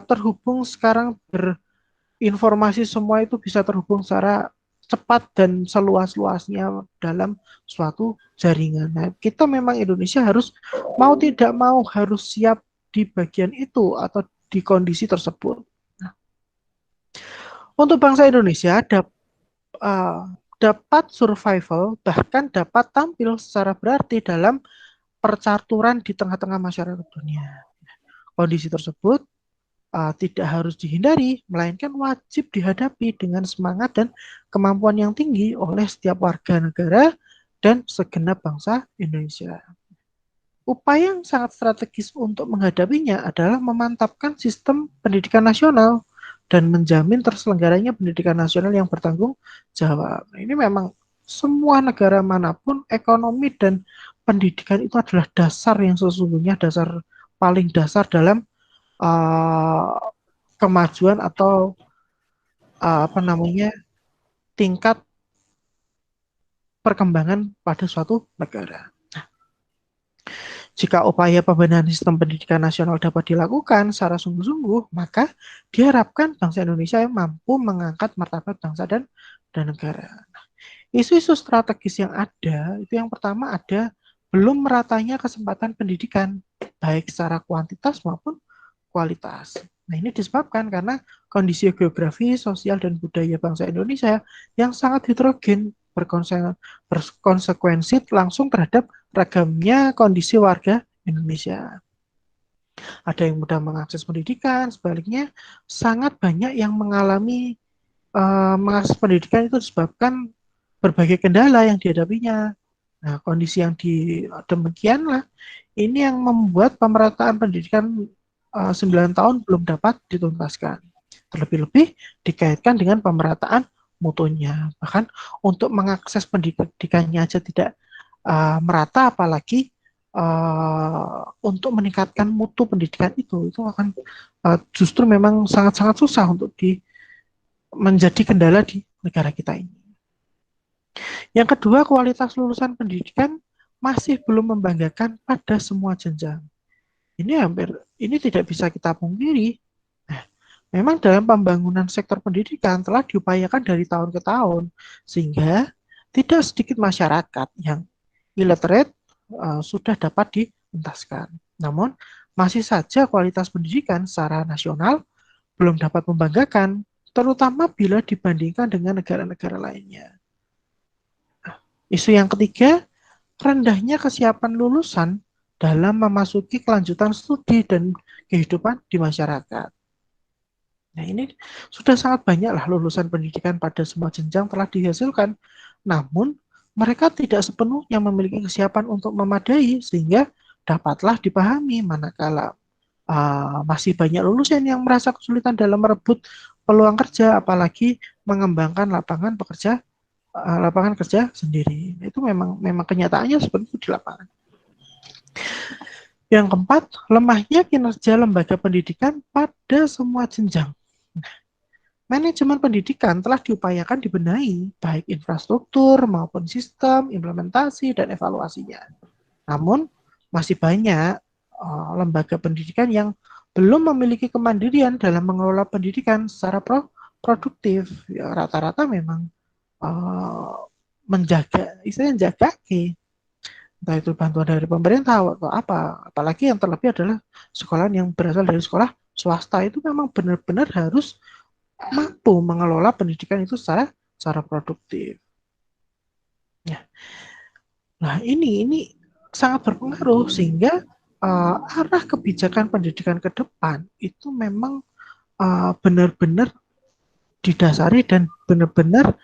terhubung sekarang, berinformasi semua itu bisa terhubung secara cepat dan seluas-luasnya dalam suatu jaringan. Nah, kita memang Indonesia harus mau tidak mau harus siap di bagian itu atau di kondisi tersebut. Nah, untuk bangsa Indonesia dapat survival, bahkan dapat tampil secara berarti dalam percaturan di tengah-tengah masyarakat dunia. Kondisi tersebut tidak harus dihindari, melainkan wajib dihadapi dengan semangat dan kemampuan yang tinggi oleh setiap warga negara dan segenap bangsa Indonesia. Upaya yang sangat strategis untuk menghadapinya adalah memantapkan sistem pendidikan nasional dan menjamin terselenggaranya pendidikan nasional yang bertanggung jawab. Nah, ini memang semua negara manapun ekonomi dan pendidikan itu adalah dasar yang sesungguhnya dasar paling dasar dalam kemajuan atau tingkat perkembangan pada suatu negara. Jika upaya pembenahan sistem pendidikan nasional dapat dilakukan secara sungguh-sungguh, maka diharapkan bangsa Indonesia yang mampu mengangkat martabat bangsa dan negara. Isu-isu strategis yang ada, itu yang pertama ada belum meratanya kesempatan pendidikan, baik secara kuantitas maupun kualitas. Nah, ini disebabkan karena kondisi geografi, sosial, dan budaya bangsa Indonesia yang sangat heterogen, berkonsekuensi langsung terhadap ragamnya kondisi warga Indonesia. Ada yang mudah mengakses pendidikan, sebaliknya sangat banyak yang mengalami mengakses pendidikan itu disebabkan berbagai kendala yang dihadapinya. Nah, kondisi yang demikianlah ini yang membuat pemerataan pendidikan 9 tahun belum dapat dituntaskan. Terlebih-lebih dikaitkan dengan pemerataan mutunya. Bahkan untuk mengakses pendidikannya aja tidak merata, apalagi untuk meningkatkan mutu pendidikan itu akan justru memang sangat-sangat susah untuk menjadi kendala di negara kita ini. Yang kedua, kualitas lulusan pendidikan masih belum membanggakan pada semua jenjang. Ini tidak bisa kita pungkiri. Nah, memang dalam pembangunan sektor pendidikan telah diupayakan dari tahun ke tahun, sehingga tidak sedikit masyarakat yang illiterate sudah dapat dituntaskan. Namun, masih saja kualitas pendidikan secara nasional belum dapat membanggakan, terutama bila dibandingkan dengan negara-negara lainnya. Isu yang ketiga, rendahnya kesiapan lulusan dalam memasuki kelanjutan studi dan kehidupan di masyarakat. Nah, ini sudah sangat banyaklah lulusan pendidikan pada semua jenjang telah dihasilkan, namun mereka tidak sepenuhnya memiliki kesiapan untuk memadai sehingga dapatlah dipahami manakala masih banyak lulusan yang merasa kesulitan dalam merebut peluang kerja, apalagi mengembangkan lapangan kerja sendiri. Itu memang kenyataannya seperti itu di lapangan. Yang keempat, lemahnya kinerja lembaga pendidikan pada semua jenjang. Manajemen pendidikan telah diupayakan dibenahi, baik infrastruktur maupun sistem, implementasi, dan evaluasinya. Namun, masih banyak lembaga pendidikan yang belum memiliki kemandirian dalam mengelola pendidikan secara produktif. Ya, rata-rata memang menjaga, istilahnya jaga entah itu bantuan dari pemerintah atau apa. Apalagi yang terlebih adalah sekolah yang berasal dari sekolah swasta itu memang benar-benar harus mampu mengelola pendidikan itu secara produktif. Ya. Nah, ini sangat berpengaruh sehingga arah kebijakan pendidikan ke depan itu memang benar-benar didasari dan benar-benar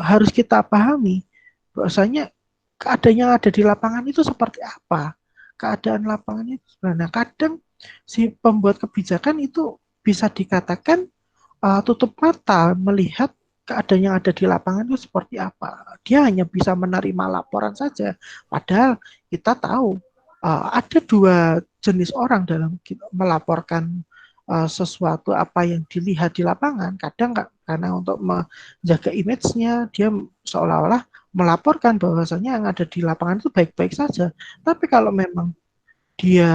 harus kita pahami bahwasanya keadaan yang ada di lapangan itu seperti apa. Keadaan lapangannya sebenarnya kadang si pembuat kebijakan itu bisa dikatakan tutup mata melihat keadaan yang ada di lapangan itu seperti apa. Dia hanya bisa menerima laporan saja. Padahal kita tahu ada dua jenis orang dalam melaporkan sesuatu apa yang dilihat di lapangan. Kadang karena untuk menjaga image-nya, dia seolah-olah melaporkan bahwasanya yang ada di lapangan itu baik-baik saja. Tapi kalau memang dia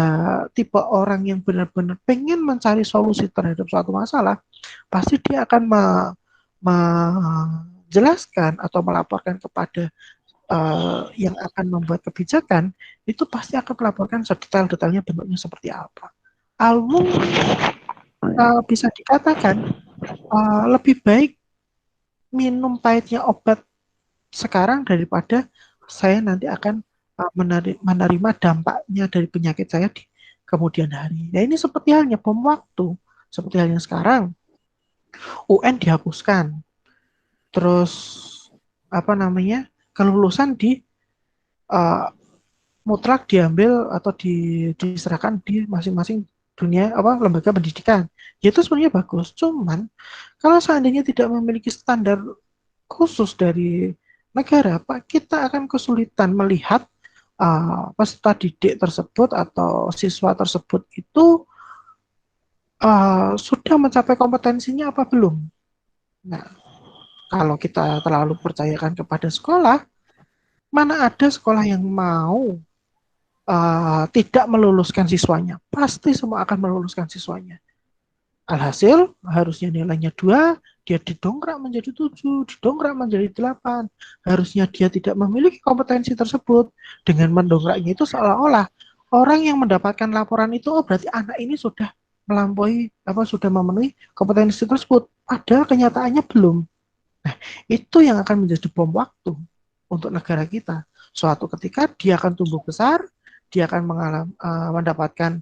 tipe orang yang benar-benar pengen mencari solusi terhadap suatu masalah, pasti dia akan menjelaskan atau melaporkan kepada yang akan membuat kebijakan, itu pasti akan melaporkan sedetail-detailnya bentuknya seperti apa. Almu bisa dikatakan lebih baik minum pahitnya obat sekarang daripada saya nanti akan menerima dampaknya dari penyakit saya di kemudian hari. Nah, ini seperti halnya bom waktu. Seperti halnya sekarang, UN dihapuskan. Terus, apa namanya, kelulusan mutlak diambil atau diserahkan di masing-masing dunia lembaga pendidikan. Ya, itu sebenarnya bagus. Cuman, kalau seandainya tidak memiliki standar khusus dari negara, Pak, kita akan kesulitan melihat peserta didik tersebut atau siswa tersebut itu sudah mencapai kompetensinya apa belum. Nah, kalau kita terlalu percayakan kepada sekolah, mana ada sekolah yang mau tidak meluluskan siswanya. Pasti semua akan meluluskan siswanya. Alhasil, harusnya nilainya 2, dia didongkrak menjadi 7, didongkrak menjadi 8. Harusnya dia tidak memiliki kompetensi tersebut. Dengan mendongkraknya itu seolah-olah orang yang mendapatkan laporan itu, berarti anak ini sudah melampaui, sudah memenuhi kompetensi tersebut. Padahal kenyataannya belum. Nah, itu yang akan menjadi bom waktu untuk negara kita. Suatu ketika dia akan tumbuh besar, dia akan mendapatkan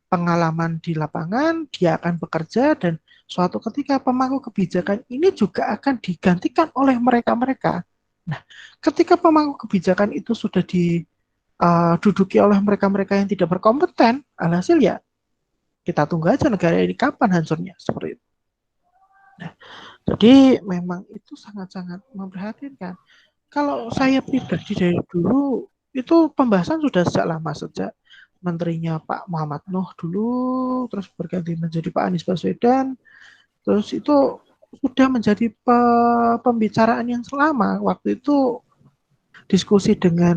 pengalaman di lapangan, dia akan bekerja, dan suatu ketika pemangku kebijakan ini juga akan digantikan oleh mereka-mereka. Nah, ketika pemangku kebijakan itu sudah diduduki oleh mereka-mereka yang tidak berkompeten, alhasil ya kita tunggu aja negara ini kapan hancurnya, seperti itu. Nah, jadi memang itu sangat-sangat memprihatinkan. Kalau saya pribadi dari dulu, itu pembahasan sudah sejak lama, sejak menterinya Pak Muhammad Nuh dulu, terus berganti menjadi Pak Anies Baswedan, terus itu sudah menjadi pembicaraan yang selama. Waktu itu diskusi dengan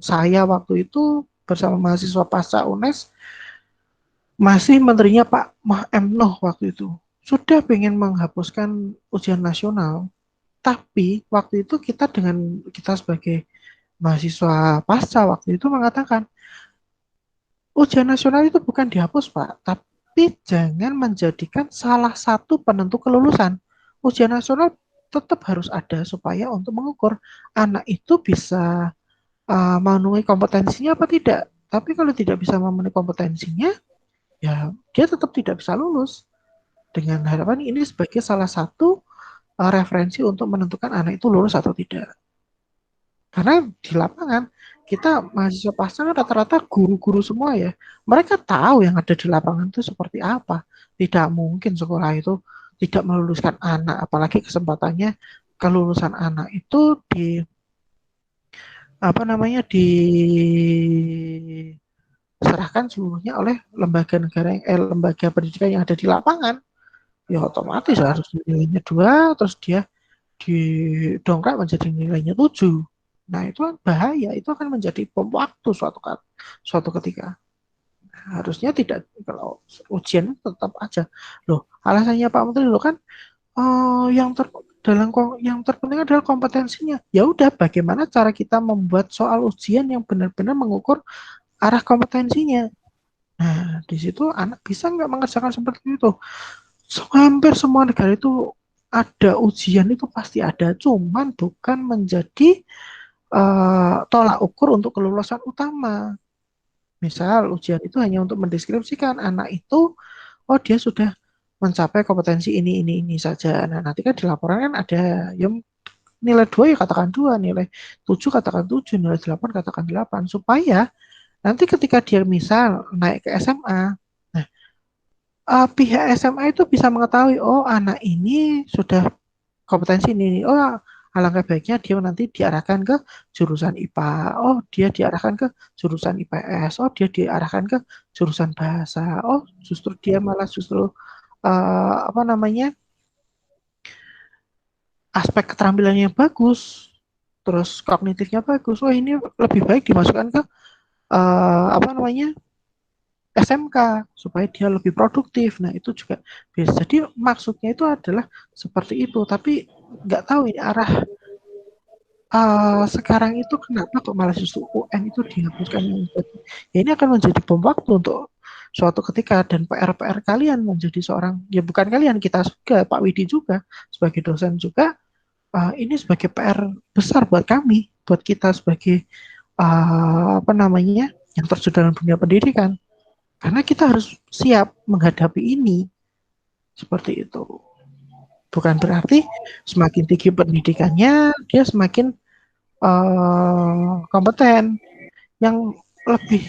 saya waktu itu bersama mahasiswa pasca UNES, masih menterinya Pak M. Nuh waktu itu. Sudah pengen menghapuskan ujian nasional, tapi waktu itu kita sebagai mahasiswa pasca waktu itu mengatakan, ujian nasional itu bukan dihapus, Pak, tapi jangan menjadikan salah satu penentu kelulusan. Ujian nasional tetap harus ada supaya untuk mengukur anak itu bisa memenuhi kompetensinya apa tidak. Tapi kalau tidak bisa memenuhi kompetensinya, ya dia tetap tidak bisa lulus. Dengan harapan ini sebagai salah satu referensi untuk menentukan anak itu lulus atau tidak. Karena di lapangan kita mahasiswa pasca kan rata-rata guru-guru semua ya. Mereka tahu yang ada di lapangan itu seperti apa. Tidak mungkin sekolah itu tidak meluluskan anak, apalagi kesempatannya kelulusan anak itu diserahkan seluruhnya oleh lembaga negara lembaga pendidikan yang ada di lapangan. Ya otomatis harus nilainya 2, terus dia didongkrak menjadi nilainya 7. Nah, itu kan bahaya, itu akan menjadi bom waktu suatu ketika. harusnya tidak, kalau ujian tetap aja. Loh, alasannya Pak Menteri loh kan yang terpenting adalah kompetensinya. Ya udah, bagaimana cara kita membuat soal ujian yang benar-benar mengukur arah kompetensinya. Nah, di situ anak bisa nggak mengerjakan seperti itu. Hampir semua negara itu ada ujian, itu pasti ada, cuman bukan menjadi tolak ukur untuk kelulusan utama. Misal ujian itu hanya untuk mendeskripsikan anak itu, oh dia sudah mencapai kompetensi ini saja. Nah, nanti kan di laporan kan ada yang nilai 2 ya katakan 2, nilai 7 katakan 7, nilai 8 katakan 8, supaya nanti ketika dia misal naik ke SMA, nah pihak SMA itu bisa mengetahui, oh anak ini sudah kompetensi ini, oh alangkah baiknya dia nanti diarahkan ke jurusan IPA, oh dia diarahkan ke jurusan IPS, oh dia diarahkan ke jurusan bahasa, oh justru dia malah justru apa namanya, aspek keterampilannya bagus, terus kognitifnya bagus, oh ini lebih baik dimasukkan ke apa namanya, SMK supaya dia lebih produktif. Nah itu juga bisa. Jadi maksudnya itu adalah seperti itu, tapi nggak tahu ini arah sekarang itu kenapa kok malah justru UN itu dihapuskan. Ya ini akan menjadi bom waktu untuk suatu ketika, dan PR kalian menjadi seorang, ya bukan kalian, kita juga, Pak Widi juga sebagai dosen juga, ini sebagai PR besar buat kami, buat kita sebagai apa namanya, yang terjun dalam dunia pendidikan, karena kita harus siap menghadapi ini. Seperti itu. Bukan berarti semakin tinggi pendidikannya dia semakin kompeten. Yang lebih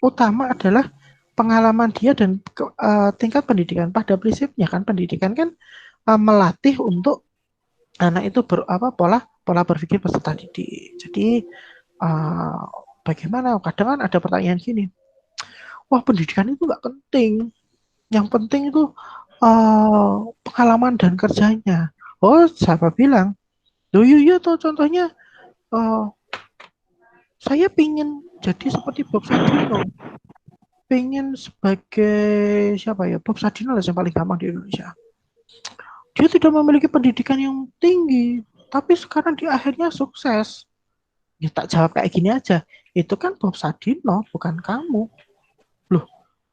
utama adalah pengalaman dia dan tingkat pendidikan. Pada prinsipnya kan pendidikan kan melatih untuk anak itu pola berpikir peserta didik. Jadi bagaimana? Kadang kan ada pertanyaan gini, wah pendidikan itu nggak penting, yang penting itu pengalaman dan kerjanya. Oh, siapa bilang? Iya tuh contohnya, saya pingin jadi seperti Bob Sadino, pengen sebagai siapa ya, Bob Sadino lah yang paling gampang di Indonesia. Dia tidak memiliki pendidikan yang tinggi, tapi sekarang dia akhirnya sukses. Ya tak jawab kayak gini aja, itu kan Bob Sadino, bukan kamu. Loh,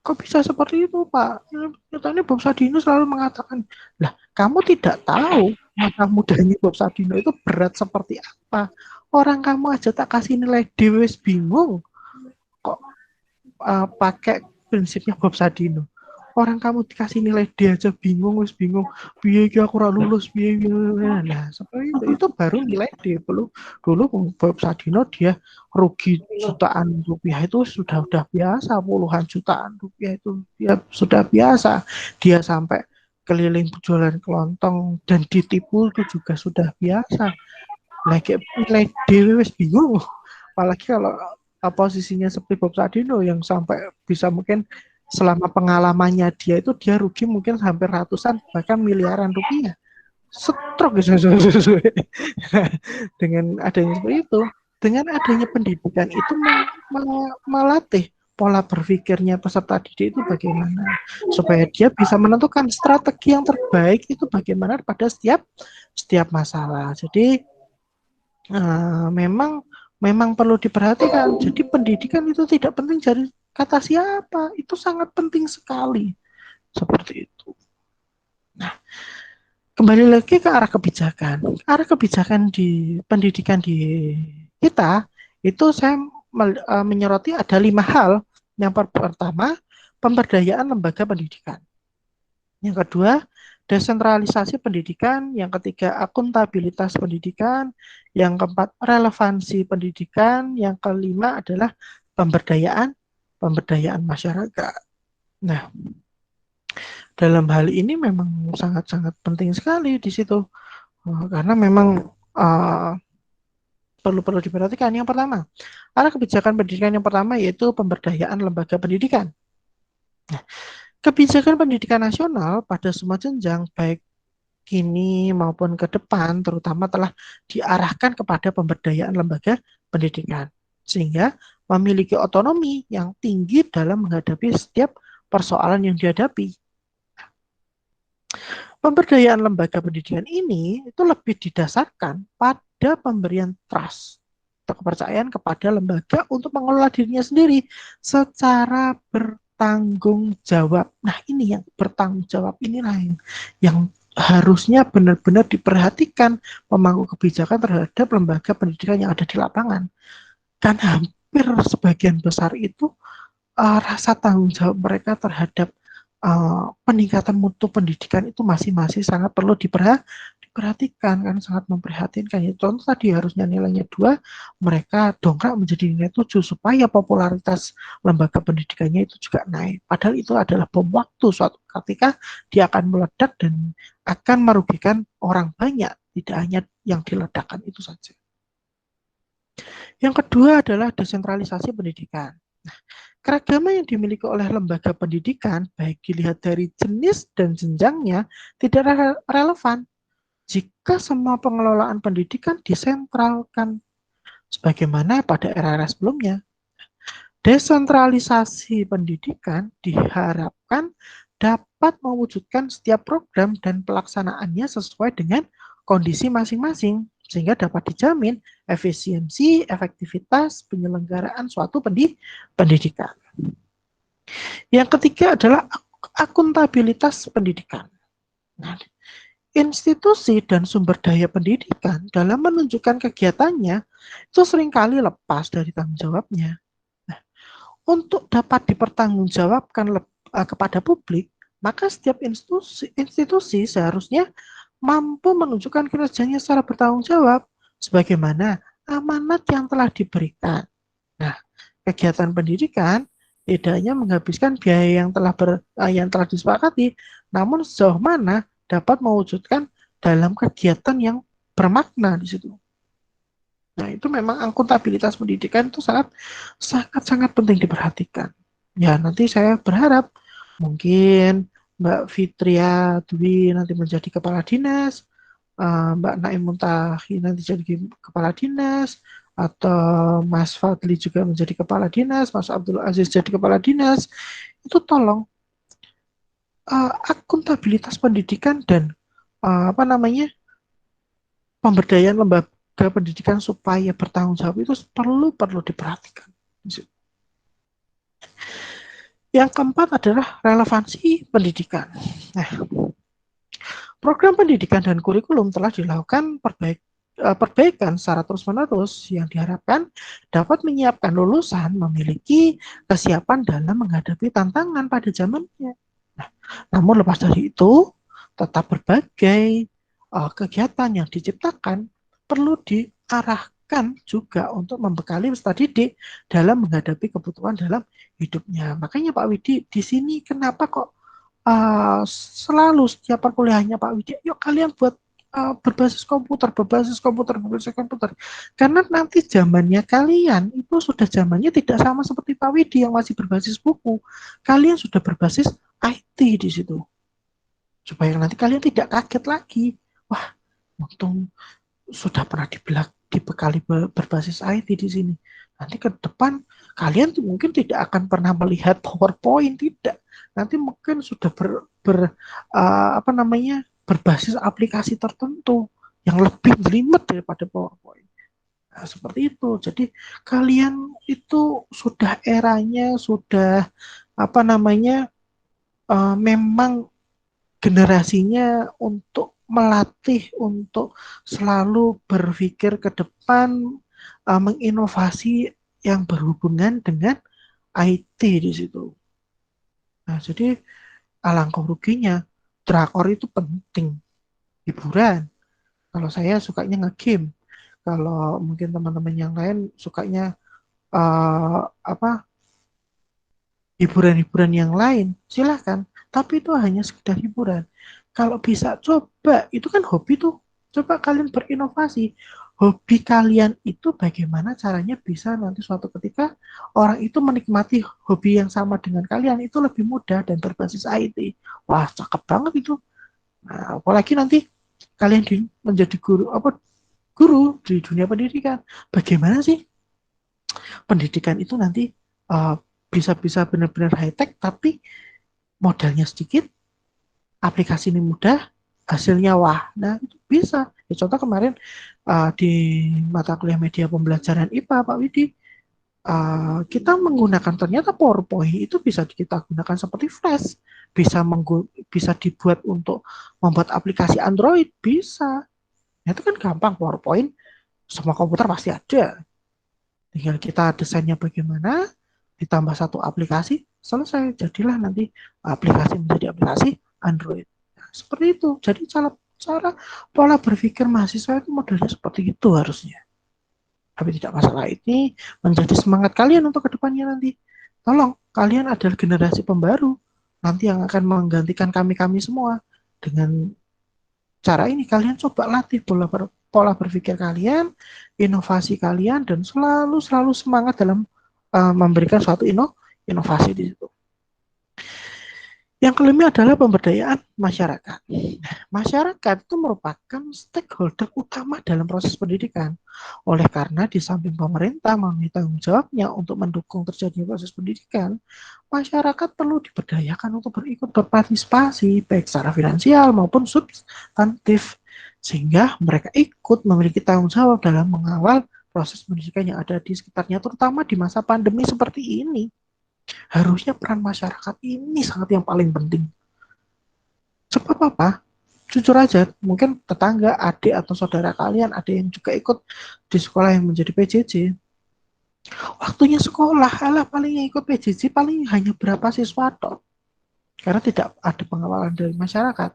kok bisa seperti itu, Pak? Nyatanya Bob Sadino selalu mengatakan, lah kamu tidak tahu masa mudanya Bob Sadino itu berat seperti apa. Orang kamu aja tak kasih nilai D wis bingung, kok pakai prinsipnya Bob Sadino. Orang kamu dikasih nilai D aja bingung, wis bingung, piye iki aku ora lulus, piye. Nah, seperti itu baru nilai D. Dulu Bob Sadino dia rugi jutaan rupiah itu sudah biasa, puluhan jutaan rupiah itu dia sudah biasa. Dia sampai keliling jualan kelontong dan ditipu itu juga sudah biasa. Lagi nilai D wis bingung. Apalagi kalau posisinya seperti Bob Sadino yang sampai bisa mungkin selama pengalamannya dia rugi mungkin hampir ratusan bahkan miliaran rupiah. Stroke dengan adanya seperti itu, dengan adanya pendidikan itu melatih pola berpikirnya peserta didik itu bagaimana supaya dia bisa menentukan strategi yang terbaik itu bagaimana pada setiap masalah. Jadi memang perlu diperhatikan. Jadi pendidikan itu tidak penting dari kata siapa, itu sangat penting sekali. Seperti itu. Nah, kembali lagi ke arah kebijakan. Arah kebijakan di pendidikan di kita, itu saya menyoroti ada 5 hal. Yang pertama, pemberdayaan lembaga pendidikan. Yang kedua, desentralisasi pendidikan. Yang ketiga, akuntabilitas pendidikan. Yang keempat, relevansi pendidikan. Yang kelima adalah pemberdayaan masyarakat. Nah, dalam hal ini memang sangat-sangat penting sekali di situ, karena memang perlu diperhatikan. Yang pertama, arah kebijakan pendidikan yang pertama yaitu pemberdayaan lembaga pendidikan. Nah, kebijakan pendidikan nasional pada semua jenjang baik kini maupun ke depan terutama telah diarahkan kepada pemberdayaan lembaga pendidikan. sehingga memiliki otonomi yang tinggi dalam menghadapi setiap persoalan yang dihadapi. Pemberdayaan lembaga pendidikan ini itu lebih didasarkan pada pemberian trust atau kepercayaan kepada lembaga untuk mengelola dirinya sendiri secara bertanggung jawab. Nah, ini yang bertanggung jawab inilah yang harusnya benar-benar diperhatikan pemangku kebijakan terhadap lembaga pendidikan yang ada di lapangan. Kan hampir sebagian besar itu rasa tanggung jawab mereka terhadap peningkatan mutu pendidikan itu masih sangat perlu diperhatikan, kan sangat memprihatinkan. Ya, contoh tadi harusnya nilainya 2, mereka dongkrak menjadi nilai 7 supaya popularitas lembaga pendidikannya itu juga naik. Padahal itu adalah bom waktu suatu ketika dia akan meledak dan akan merugikan orang banyak, tidak hanya yang diledakkan itu saja. Yang kedua adalah desentralisasi pendidikan. Keragaman yang dimiliki oleh lembaga pendidikan, baik dilihat dari jenis dan jenjangnya, tidak relevan jika semua pengelolaan pendidikan disentralkan, sebagaimana pada era-era sebelumnya. Desentralisasi pendidikan diharapkan dapat mewujudkan setiap program dan pelaksanaannya sesuai dengan kondisi masing-masing, sehingga dapat dijamin efisiensi, efektivitas penyelenggaraan suatu pendidikan. Yang ketiga adalah akuntabilitas pendidikan. Nah, institusi dan sumber daya pendidikan dalam menunjukkan kegiatannya itu seringkali lepas dari tanggung jawabnya. Nah, untuk dapat dipertanggungjawabkan kepada publik, maka setiap institusi seharusnya mampu menunjukkan kinerjanya secara bertanggung jawab sebagaimana amanat yang telah diberikan. Nah, kegiatan pendidikan tidak hanya menghabiskan biaya yang telah disepakati, namun sejauh mana dapat mewujudkan dalam kegiatan yang bermakna di situ. Nah, itu memang akuntabilitas pendidikan itu sangat penting diperhatikan. Ya, nanti saya berharap mungkin Mbak Fitria Dwi nanti menjadi kepala dinas, Mbak Naim Muntahi nanti jadi kepala dinas, atau Mas Fadli juga menjadi kepala dinas, Mas Abdul Aziz jadi kepala dinas, itu tolong akuntabilitas pendidikan dan pemberdayaan lembaga pendidikan supaya bertanggung jawab itu perlu diperhatikan. Yang keempat adalah relevansi pendidikan. Nah, program pendidikan dan kurikulum telah dilakukan perbaikan secara terus-menerus yang diharapkan dapat menyiapkan lulusan memiliki kesiapan dalam menghadapi tantangan pada zamannya. Nah, namun lepas dari itu, tetap berbagai kegiatan yang diciptakan perlu diarahkan juga untuk membekali peserta didik dalam menghadapi kebutuhan dalam hidupnya. Makanya Pak Widi di sini kenapa kok selalu setiap perkuliahannya Pak Widi, yuk kalian buat berbasis komputer. Karena nanti zamannya kalian itu sudah zamannya tidak sama seperti Pak Widi yang masih berbasis buku. Kalian sudah berbasis IT di situ. Supaya nanti kalian tidak kaget lagi. Wah, untung sudah pernah dibekali berbasis IT di sini. Nanti ke depan kalian mungkin tidak akan pernah melihat PowerPoint, tidak. Nanti mungkin sudah berbasis aplikasi tertentu yang lebih jelimet daripada PowerPoint. Nah, seperti itu. Jadi kalian itu sudah eranya, sudah memang generasinya untuk melatih, untuk selalu berpikir ke depan, menginovasi yang berhubungan dengan IT di situ. Nah, jadi alangkah ruginya drakor itu penting, hiburan. Kalau saya sukanya nge-game, kalau mungkin teman-teman yang lain sukanya hiburan-hiburan yang lain, silahkan. Tapi itu hanya sekedar hiburan. Kalau bisa coba, itu kan hobi tuh. Coba kalian berinovasi. Hobi kalian itu bagaimana caranya bisa nanti suatu ketika orang itu menikmati hobi yang sama dengan kalian itu lebih mudah dan berbasis IT. Wah, cakep banget itu. Nah, apalagi nanti kalian menjadi guru di dunia pendidikan. Bagaimana sih pendidikan itu nanti bisa benar-benar high tech, tapi modalnya sedikit, aplikasi ini mudah, hasilnya wah. Nah, itu bisa. Ya, contoh kemarin di mata kuliah media pembelajaran IPA, Pak Widi, kita menggunakan ternyata PowerPoint itu bisa kita gunakan seperti Flash, bisa dibuat untuk membuat aplikasi Android, bisa. Nah, itu kan gampang, PowerPoint, semua komputer pasti ada. Tinggal kita desainnya bagaimana, ditambah satu aplikasi, selesai. Jadilah nanti aplikasi menjadi aplikasi Android. Nah, seperti itu. Jadi cara pola berpikir mahasiswa itu modelnya seperti itu harusnya. Tapi tidak masalah, ini menjadi semangat kalian untuk kedepannya nanti. Tolong, kalian adalah generasi pembaru nanti yang akan menggantikan kami-kami semua. Dengan cara ini kalian coba latih pola berpikir kalian, inovasi kalian, dan selalu semangat dalam memberikan suatu inovasi di situ. Yang kelima adalah pemberdayaan masyarakat. Masyarakat itu merupakan stakeholder utama dalam proses pendidikan. Oleh karena di samping pemerintah memiliki tanggung jawabnya untuk mendukung terjadinya proses pendidikan, masyarakat perlu diberdayakan untuk ikut berpartisipasi, baik secara finansial maupun substantif, sehingga mereka ikut memiliki tanggung jawab dalam mengawal proses pendidikan yang ada di sekitarnya, terutama di masa pandemi seperti ini. Harusnya peran masyarakat ini sangat yang paling penting. Sebab apa? Jujur aja, mungkin tetangga, adik atau saudara kalian ada yang juga ikut di sekolah yang menjadi PJJ. Waktunya sekolah, paling yang ikut PJJ paling hanya berapa siswa toh. Karena tidak ada pengawalan dari masyarakat.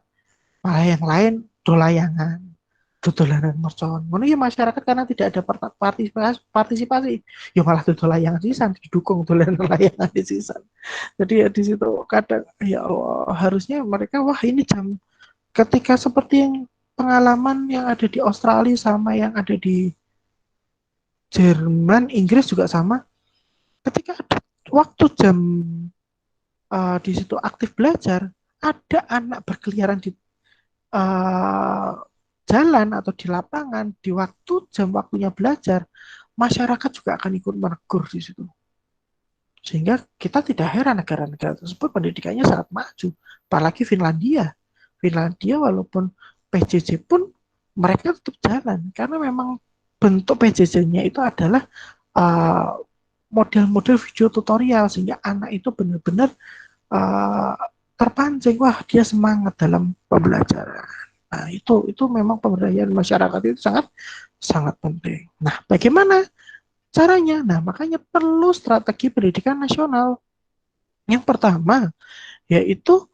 Malah yang lain dolayangan, dolanan mercon. Ngono ya masyarakat karena tidak ada partisipasi, ya malah dolayangan sisan, didukung dolanan layangan di sisan. Jadi ya di situ kadang ya Allah, harusnya mereka wah ini jam ketika seperti yang pengalaman yang ada di Australia sama yang ada di Jerman, Inggris juga sama. Ketika ada waktu jam di situ aktif belajar, ada anak berkeliaran di jalan atau di lapangan di waktu jam waktunya belajar, masyarakat juga akan ikut menegur di situ. Sehingga kita tidak heran negara-negara tersebut pendidikannya sangat maju. Apalagi Finlandia. Finlandia walaupun PJJ pun mereka tetap jalan karena memang bentuk PJJ-nya itu adalah model-model video tutorial sehingga anak itu benar-benar terpancing, wah dia semangat dalam pembelajaran. Nah, itu memang pemberdayaan masyarakat itu sangat penting. Nah, bagaimana caranya? Nah, makanya perlu strategi pendidikan nasional. Yang pertama yaitu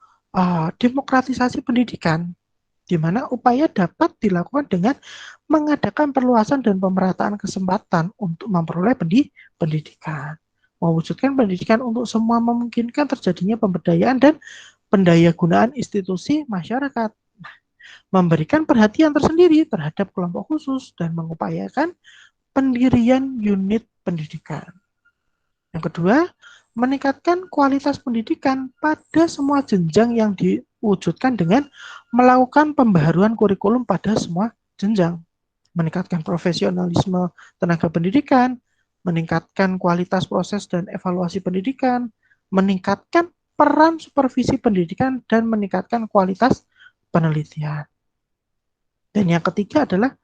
demokratisasi pendidikan, di mana upaya dapat dilakukan dengan mengadakan perluasan dan pemerataan kesempatan untuk memperoleh pendidikan. Mewujudkan pendidikan untuk semua memungkinkan terjadinya pemberdayaan dan pendayagunaan institusi masyarakat. Memberikan perhatian tersendiri terhadap kelompok khusus dan mengupayakan pendirian unit pendidikan. Yang kedua, meningkatkan kualitas pendidikan pada semua jenjang yang diwujudkan dengan melakukan pembaharuan kurikulum pada semua jenjang. Meningkatkan profesionalisme tenaga pendidikan, meningkatkan kualitas proses dan evaluasi pendidikan, meningkatkan peran supervisi pendidikan, dan meningkatkan kualitas penelitian. Dan yang ketiga adalah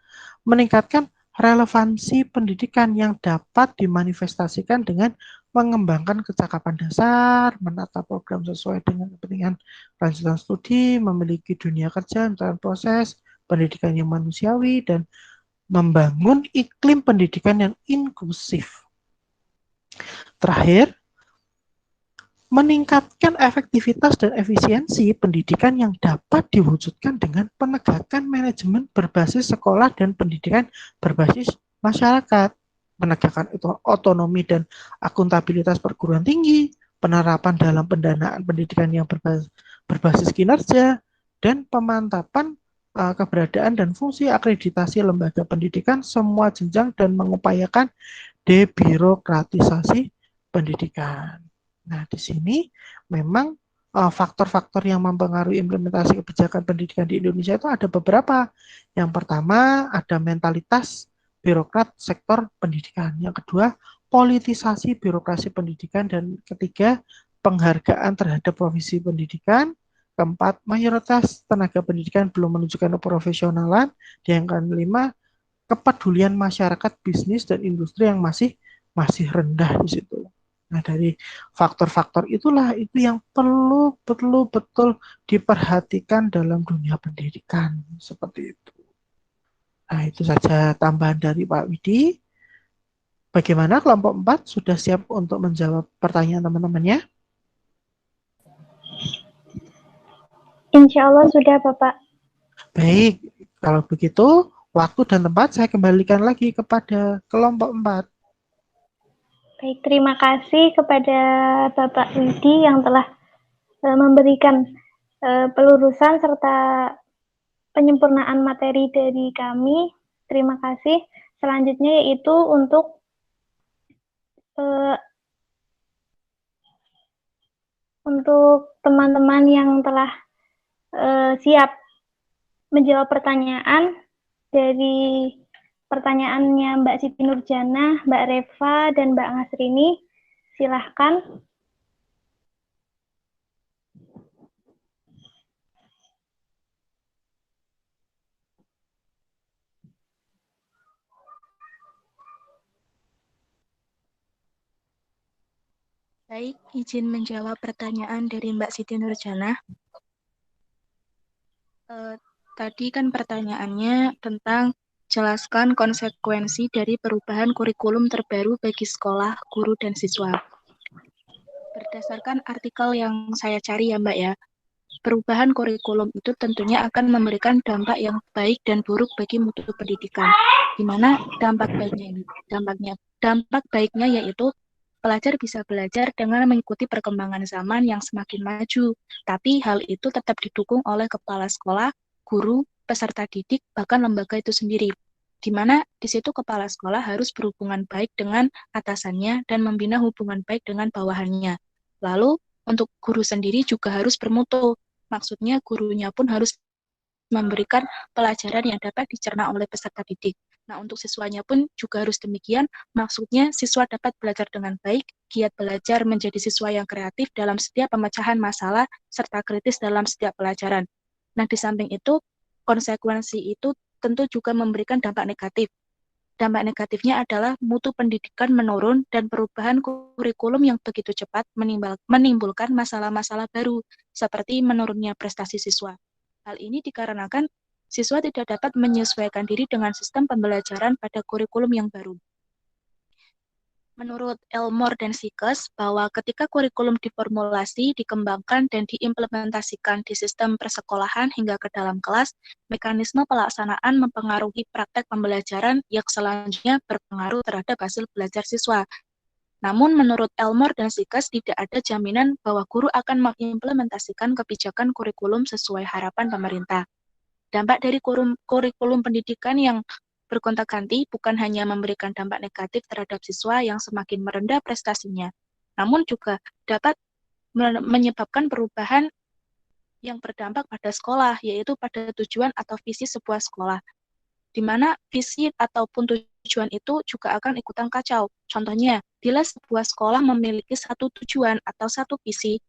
meningkatkan relevansi pendidikan yang dapat dimanifestasikan dengan mengembangkan kecakapan dasar, menata program sesuai dengan kepentingan lanjutan studi, memiliki dunia kerja, menentukan proses pendidikan yang manusiawi, dan membangun iklim pendidikan yang inklusif. Terakhir, meningkatkan efektivitas dan efisiensi pendidikan yang dapat diwujudkan dengan penegakan manajemen berbasis sekolah dan pendidikan berbasis masyarakat, penegakan otonomi dan akuntabilitas perguruan tinggi, penerapan dalam pendanaan pendidikan yang berbasis kinerja, dan pemantapan keberadaan dan fungsi akreditasi lembaga pendidikan semua jenjang dan mengupayakan debirokratisasi pendidikan. Nah, di sini memang faktor-faktor yang mempengaruhi implementasi kebijakan pendidikan di Indonesia itu ada beberapa. Yang pertama, ada mentalitas birokrat sektor pendidikan. Yang kedua, politisasi birokrasi pendidikan, dan ketiga, penghargaan terhadap profesi pendidikan. Keempat, mayoritas tenaga pendidikan belum menunjukkan keprofesionalan. Dan yang kelima, kepedulian masyarakat, bisnis, dan industri yang masih rendah di situ. Nah, dari faktor-faktor itulah itu yang perlu betul-betul diperhatikan dalam dunia pendidikan seperti itu. Nah, itu saja tambahan dari Pak Widi. Bagaimana kelompok 4 sudah siap untuk menjawab pertanyaan teman-temannya? Insya Allah sudah, Bapak. Baik, kalau begitu waktu dan tempat saya kembalikan lagi kepada kelompok 4. Baik, terima kasih kepada Bapak Widi yang telah memberikan pelurusan serta penyempurnaan materi dari kami. Terima kasih. Selanjutnya yaitu untuk teman-teman yang telah siap menjawab pertanyaan dari pertanyaannya Mbak Siti Nurjana, Mbak Reva, dan Mbak Ngasrini. Silahkan. Baik, izin menjawab pertanyaan dari Mbak Siti Nurjana. Tadi kan pertanyaannya tentang jelaskan konsekuensi dari perubahan kurikulum terbaru bagi sekolah, guru, dan siswa. Berdasarkan artikel yang saya cari ya Mbak ya, perubahan kurikulum itu tentunya akan memberikan dampak yang baik dan buruk bagi mutu pendidikan. Di mana dampak baiknya yaitu pelajar bisa belajar dengan mengikuti perkembangan zaman yang semakin maju, tapi hal itu tetap didukung oleh kepala sekolah, guru, peserta didik, bahkan lembaga itu sendiri. Di mana di situ kepala sekolah harus berhubungan baik dengan atasannya dan membina hubungan baik dengan bawahannya. Lalu untuk guru sendiri juga harus bermutu. Maksudnya gurunya pun harus memberikan pelajaran yang dapat dicerna oleh peserta didik. Nah, untuk siswanya pun juga harus demikian. Maksudnya siswa dapat belajar dengan baik, giat belajar menjadi siswa yang kreatif dalam setiap pemecahan masalah, serta kritis dalam setiap pelajaran. Nah, di samping itu, konsekuensi itu tentu juga memberikan dampak negatif. Dampak negatifnya adalah mutu pendidikan menurun dan perubahan kurikulum yang begitu cepat menimbulkan masalah-masalah baru, seperti menurunnya prestasi siswa. Hal ini dikarenakan siswa tidak dapat menyesuaikan diri dengan sistem pembelajaran pada kurikulum yang baru. Menurut Elmore dan Sikes, bahwa ketika kurikulum diformulasi, dikembangkan, dan diimplementasikan di sistem persekolahan hingga ke dalam kelas, mekanisme pelaksanaan mempengaruhi praktek pembelajaran yang selanjutnya berpengaruh terhadap hasil belajar siswa. Namun menurut Elmore dan Sikes, tidak ada jaminan bahwa guru akan mengimplementasikan kebijakan kurikulum sesuai harapan pemerintah. Dampak dari kurikulum pendidikan yang bergonta-ganti bukan hanya memberikan dampak negatif terhadap siswa yang semakin merendah prestasinya, namun juga dapat menyebabkan perubahan yang berdampak pada sekolah, yaitu pada tujuan atau visi sebuah sekolah, di mana visi ataupun tujuan itu juga akan ikutan kacau. Contohnya, bila sebuah sekolah memiliki satu tujuan atau satu visi,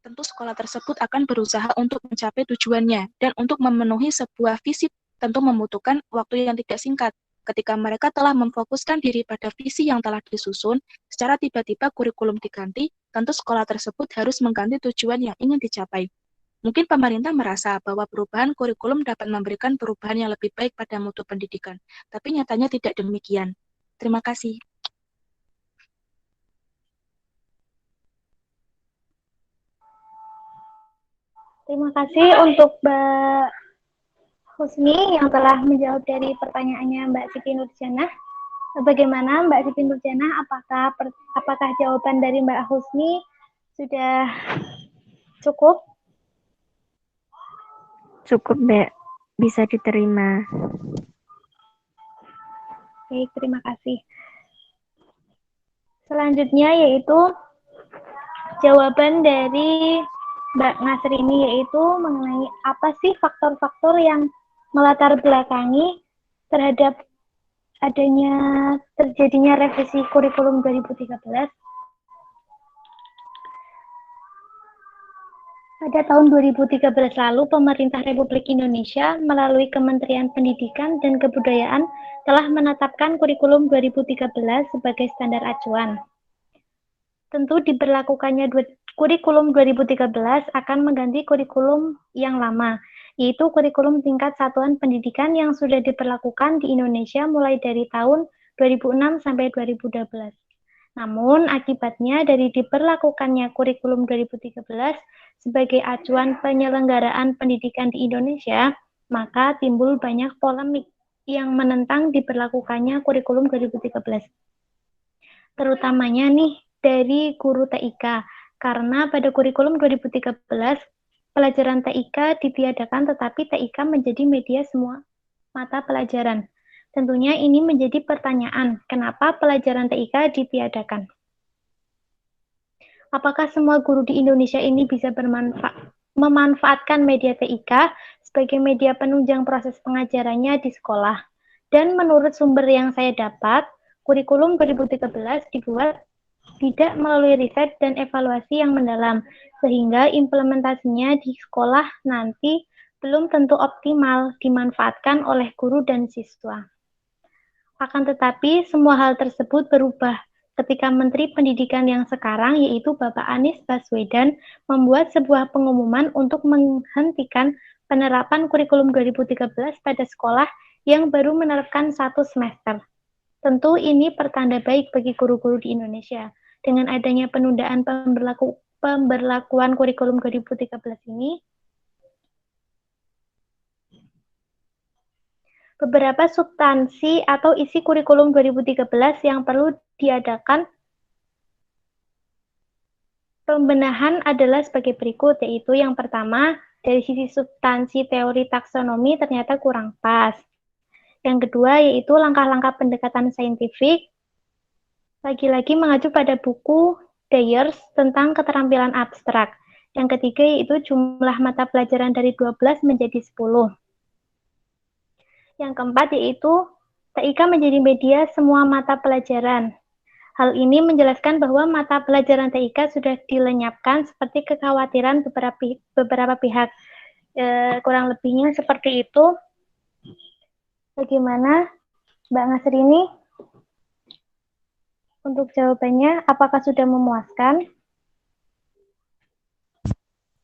tentu sekolah tersebut akan berusaha untuk mencapai tujuannya, dan untuk memenuhi sebuah visi tentu membutuhkan waktu yang tidak singkat. Ketika mereka telah memfokuskan diri pada visi yang telah disusun, secara tiba-tiba kurikulum diganti, tentu sekolah tersebut harus mengganti tujuan yang ingin dicapai. Mungkin pemerintah merasa bahwa perubahan kurikulum dapat memberikan perubahan yang lebih baik pada mutu pendidikan, tapi nyatanya tidak demikian. Terima kasih. Terima kasih untuk Mbak Husni yang telah menjawab dari pertanyaannya Mbak Siti Nurjana. Bagaimana Mbak Siti Nurjana? Apakah jawaban dari Mbak Husni sudah cukup? Cukup, Mbak. Bisa diterima. Baik, terima kasih. Selanjutnya yaitu jawaban dari Mbak Ngasrini, yaitu mengenai apa sih faktor-faktor yang melatar belakangi terhadap adanya terjadinya revisi kurikulum 2013. Pada tahun 2013 lalu, pemerintah Republik Indonesia melalui Kementerian Pendidikan dan Kebudayaan telah menetapkan kurikulum 2013 sebagai standar acuan. Tentu diberlakukannya kurikulum 2013 akan mengganti kurikulum yang lama, yaitu kurikulum tingkat satuan pendidikan yang sudah diberlakukan di Indonesia mulai dari tahun 2006 sampai 2012. Namun, akibatnya dari diberlakukannya kurikulum 2013 sebagai acuan penyelenggaraan pendidikan di Indonesia, maka timbul banyak polemik yang menentang diberlakukannya kurikulum 2013. Terutamanya nih dari guru TIK, karena pada kurikulum 2013 pelajaran TIK ditiadakan tetapi TIK menjadi media semua mata pelajaran. Tentunya ini menjadi pertanyaan, kenapa pelajaran TIK ditiadakan? Apakah semua guru di Indonesia ini bisa memanfaatkan media TIK sebagai media penunjang proses pengajarannya di sekolah? Dan menurut sumber yang saya dapat, kurikulum 2013 dibuat tidak melalui riset dan evaluasi yang mendalam, sehingga implementasinya di sekolah nanti belum tentu optimal dimanfaatkan oleh guru dan siswa. Akan tetapi, semua hal tersebut berubah ketika Menteri Pendidikan yang sekarang, yaitu Bapak Anies Baswedan, membuat sebuah pengumuman untuk menghentikan penerapan kurikulum 2013 pada sekolah yang baru menerapkan 1 semester. Tentu ini pertanda baik bagi guru-guru di Indonesia. Dengan adanya penundaan pemberlakuan kurikulum 2013 ini, beberapa substansi atau isi kurikulum 2013 yang perlu diadakan pembenahan adalah sebagai berikut, yaitu yang pertama, dari sisi substansi teori taksonomi ternyata kurang pas. Yang kedua, yaitu langkah-langkah pendekatan saintifik, lagi-lagi mengacu pada buku Dyers tentang keterampilan abstrak. Yang ketiga, yaitu jumlah mata pelajaran dari 12 menjadi 10. Yang keempat yaitu TIK menjadi media semua mata pelajaran. Hal ini menjelaskan bahwa mata pelajaran TIK sudah dilenyapkan seperti kekhawatiran beberapa pihak. Kurang lebihnya seperti itu. Bagaimana Mbak Ngasrini? Untuk jawabannya, apakah sudah memuaskan?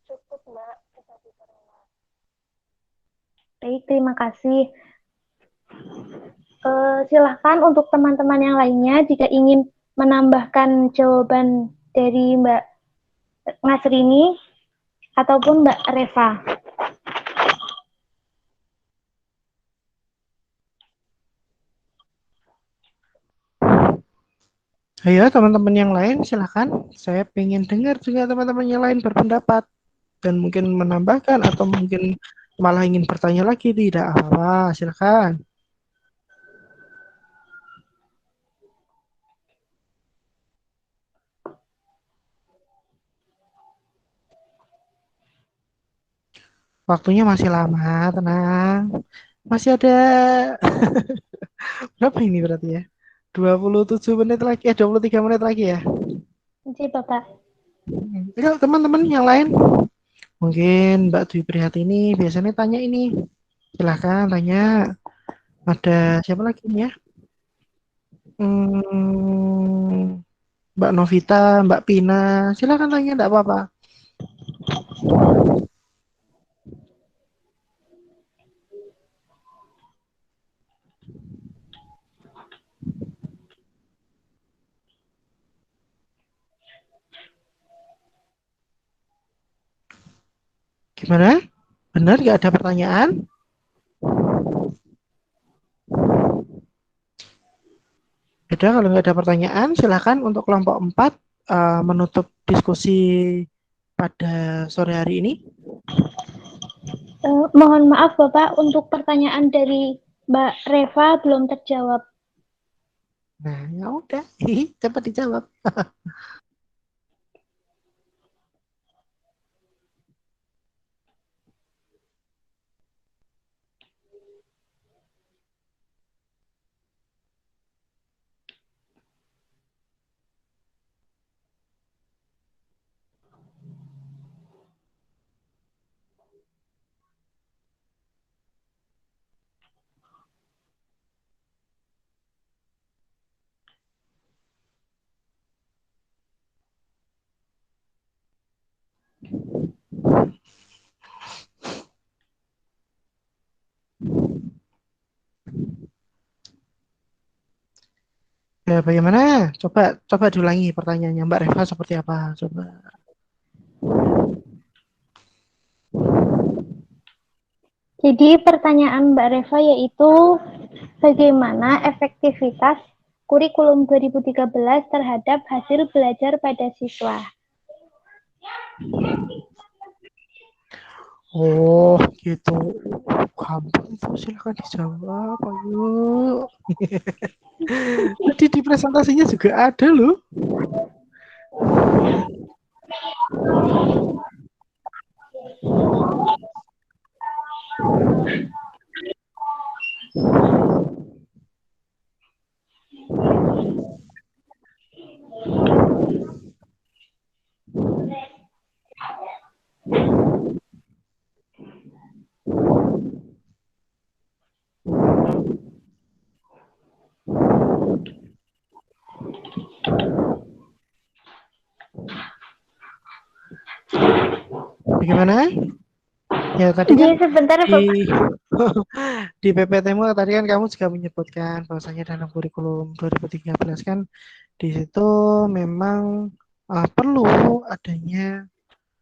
Cukup, Mbak. Baik, terima kasih. Silahkan untuk teman-teman yang lainnya jika ingin menambahkan jawaban dari Mbak Ngasrini ataupun Mbak Reva. Ayo teman-teman yang lain silahkan. Saya pengen dengar juga teman-teman yang lain berpendapat dan mungkin menambahkan atau mungkin malah ingin bertanya lagi, tidak apa-apa, silahkan. Waktunya masih lama, tenang. Masih ada berapa ini berarti ya? 27 menit lagi, 23 menit lagi ya. Oke, Bapak. Ayo teman-teman yang lain. Mungkin Mbak Dwi Prihatini biasanya tanya ini. Silahkan tanya. Ada siapa lagi nih ya? Mbak Novita, Mbak Pina. Silahkan tanya, enggak apa-apa. Gimana? Benar nggak ada pertanyaan? Beda kalau nggak ada pertanyaan, silahkan untuk kelompok 4 menutup diskusi pada sore hari ini. Mohon maaf Bapak, untuk pertanyaan dari Mbak Reva belum terjawab. Nah, ya udah, cepat dijawab. Ya, bagaimana? Coba diulangi pertanyaannya Mbak Reva seperti apa? Coba. Jadi pertanyaan Mbak Reva yaitu bagaimana efektivitas kurikulum 2013 terhadap hasil belajar pada siswa? Oh, gitu. Gampang itu, silakan dijawab. Ayo. Tadi di presentasinya juga ada loh. Bagaimana? Ya, tadi kan Jadi sebentar di Bapak. di PPT-mu tadi kan kamu juga menyebutkan bahwasanya dalam kurikulum 2013 kan di situ memang perlu adanya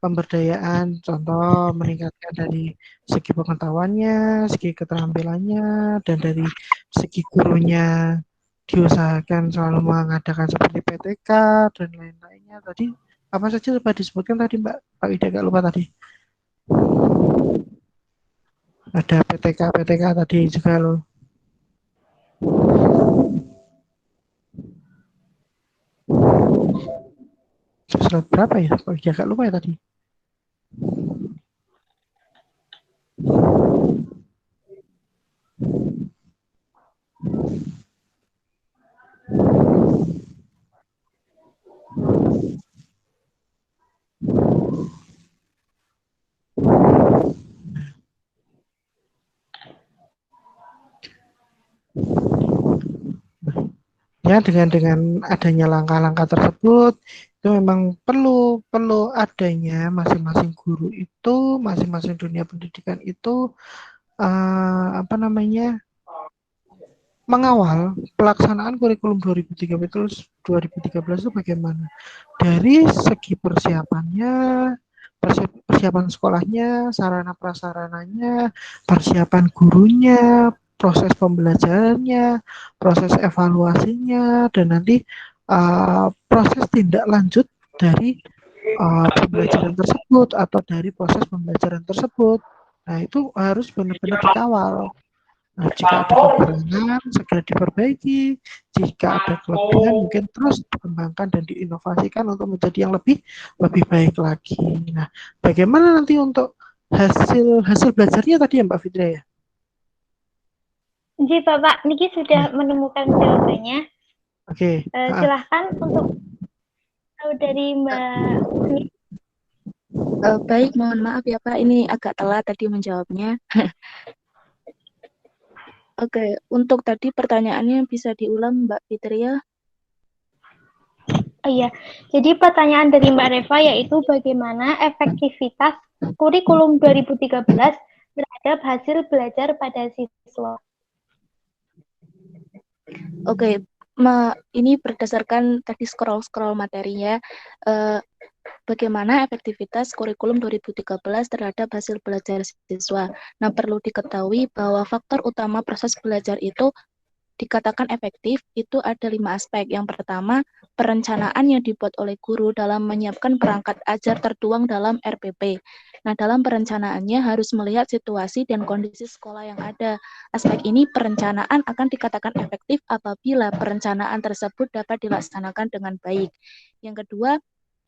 pemberdayaan, contoh meningkatkan dari segi pengetahuannya, segi keterampilannya, dan dari segi gurunya diusahakan selalu mengadakan seperti PTK dan lain-lainnya. Tadi apa saja coba disebutkan tadi Mbak? Pak Ida gak lupa tadi. Ada PTK tadi juga loh. Slide berapa ya? Pak Ida gak lupa ya tadi. Ya, dengan adanya langkah-langkah tersebut itu memang perlu adanya masing-masing guru itu, masing-masing dunia pendidikan itu apa namanya, mengawal pelaksanaan kurikulum 2013 itu bagaimana dari segi persiapannya, persiapan sekolahnya, sarana prasarananya, persiapan gurunya, proses pembelajarannya, proses evaluasinya, dan nanti proses tindak lanjut dari pembelajaran tersebut atau dari proses pembelajaran tersebut. Nah, itu harus benar-benar dikawal. Nah, jika ada kekurangan, segera diperbaiki. Jika ada kelebihan, mungkin terus dikembangkan dan diinovasikan untuk menjadi yang lebih baik lagi. Nah, bagaimana nanti untuk hasil belajarnya tadi ya Mbak Fitria ya? Jadi Bapak Niki sudah menemukan jawabannya. Oke. Silahkan untuk tahu dari Mbak. Baik, mohon maaf ya Pak, ini agak telat tadi menjawabnya. Oke, untuk tadi pertanyaannya bisa diulang Mbak Fitria? Iya, jadi pertanyaan dari Mbak Reva yaitu bagaimana efektivitas kurikulum 2013 terhadap hasil belajar pada siswa. Oke, ini berdasarkan tadi scroll materinya, bagaimana efektivitas kurikulum 2013 terhadap hasil belajar siswa. Nah, perlu diketahui bahwa faktor utama proses belajar itu dikatakan efektif itu ada 5 aspek. Yang pertama, perencanaan yang dibuat oleh guru dalam menyiapkan perangkat ajar tertuang dalam RPP. Nah, dalam perencanaannya harus melihat situasi dan kondisi sekolah yang ada. Aspek ini perencanaan akan dikatakan efektif apabila perencanaan tersebut dapat dilaksanakan dengan baik. Yang kedua,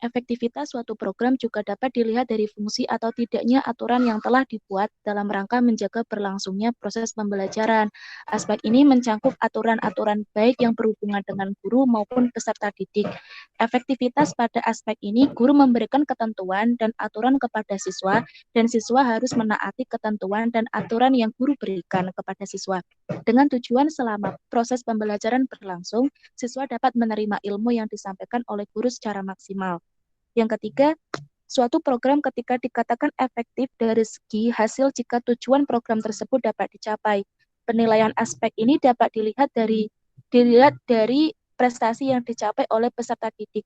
efektivitas suatu program juga dapat dilihat dari fungsi atau tidaknya aturan yang telah dibuat dalam rangka menjaga berlangsungnya proses pembelajaran. Aspek ini mencakup aturan-aturan baik yang berhubungan dengan guru maupun peserta didik. Efektivitas pada aspek ini, guru memberikan ketentuan dan aturan kepada siswa, dan siswa harus menaati ketentuan dan aturan yang guru berikan kepada siswa. Dengan tujuan selama proses pembelajaran berlangsung, siswa dapat menerima ilmu yang disampaikan oleh guru secara maksimal. Yang ketiga, suatu program ketika dikatakan efektif dari segi hasil jika tujuan program tersebut dapat dicapai. Penilaian aspek ini dapat dilihat dari prestasi yang dicapai oleh peserta didik.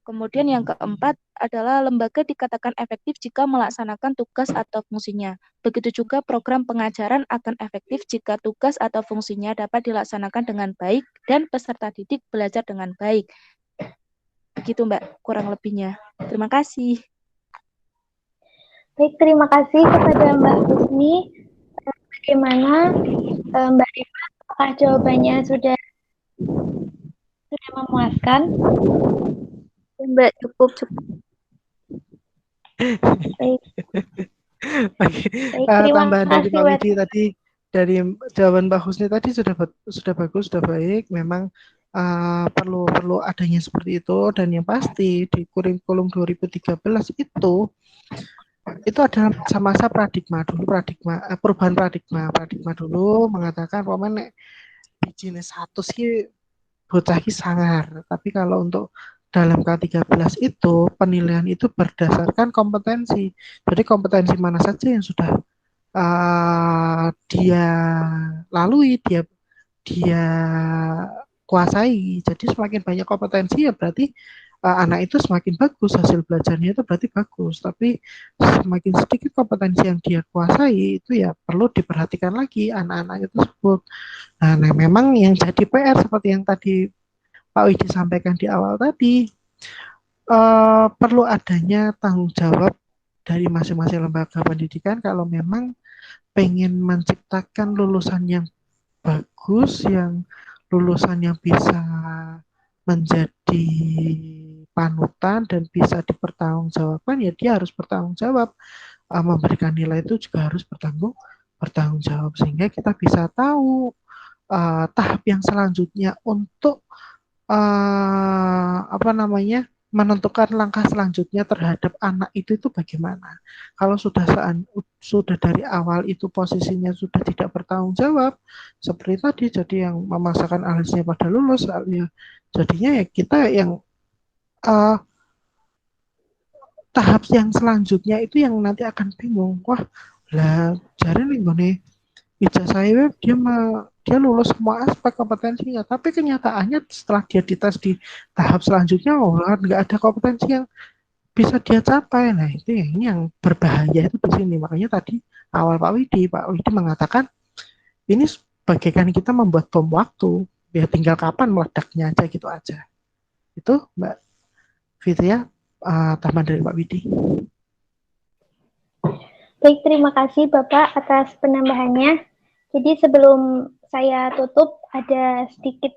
Kemudian yang keempat adalah lembaga dikatakan efektif jika melaksanakan tugas atau fungsinya. Begitu juga program pengajaran akan efektif jika tugas atau fungsinya dapat dilaksanakan dengan baik dan peserta didik belajar dengan baik. Begitu Mbak, kurang lebihnya. Terima kasih. Baik, terima kasih kepada Mbak Husni. Bagaimana Mbak Eva, apakah jawabannya sudah memuaskan? Mbak, cukup. Baik, Oke, baik, terima tambahan dari kasih Pak Wet. Widi tadi, dari jawaban Mbak Husni tadi sudah bagus, sudah baik. Memang perlu adanya seperti itu, dan yang pasti di kurikulum 2013 itu adalah masa-masa perubahan paradigma dulu mengatakan nek bijine satu sih bocah ki sangar, tapi kalau untuk dalam K13 itu penilaian itu berdasarkan kompetensi. Jadi kompetensi mana saja yang sudah dia lalui, dia kuasai. Jadi semakin banyak kompetensi ya berarti anak itu semakin bagus, hasil belajarnya itu berarti bagus. Tapi semakin sedikit kompetensi yang dia kuasai itu ya perlu diperhatikan lagi anak-anak itu tersebut. Nah, memang yang jadi PR seperti yang tadi Pak Widi sampaikan di awal tadi, perlu adanya tanggung jawab dari masing-masing lembaga pendidikan kalau memang pengen menciptakan lulusan yang bagus, yang lulusan yang bisa menjadi panutan dan bisa dipertanggungjawabkan, ya dia harus bertanggung jawab. Memberikan nilai itu juga harus bertanggung jawab, sehingga kita bisa tahu tahap yang selanjutnya untuk menentukan langkah selanjutnya terhadap anak itu bagaimana. Kalau sudah dari awal itu posisinya sudah tidak bertanggung jawab seperti tadi, jadi yang memaksakan alisnya pada lulus, ya jadinya ya kita yang tahap yang selanjutnya itu yang nanti akan bingung. Wah, lah jare nih gone ijazah dia lulus semua aspek kompetensinya, tapi kenyataannya setelah dia dites di tahap selanjutnya, nggak ada kompetensi yang bisa dia capai. Nah, itu ini yang berbahaya itu di sini. Makanya tadi awal Pak Widi mengatakan ini bagaikan kita membuat bom waktu, ya tinggal kapan meledaknya aja gitu aja. Itu Mbak Fitria, tambahan dari Pak Widi. Baik, terima kasih Bapak atas penambahannya. Jadi sebelum saya tutup, ada sedikit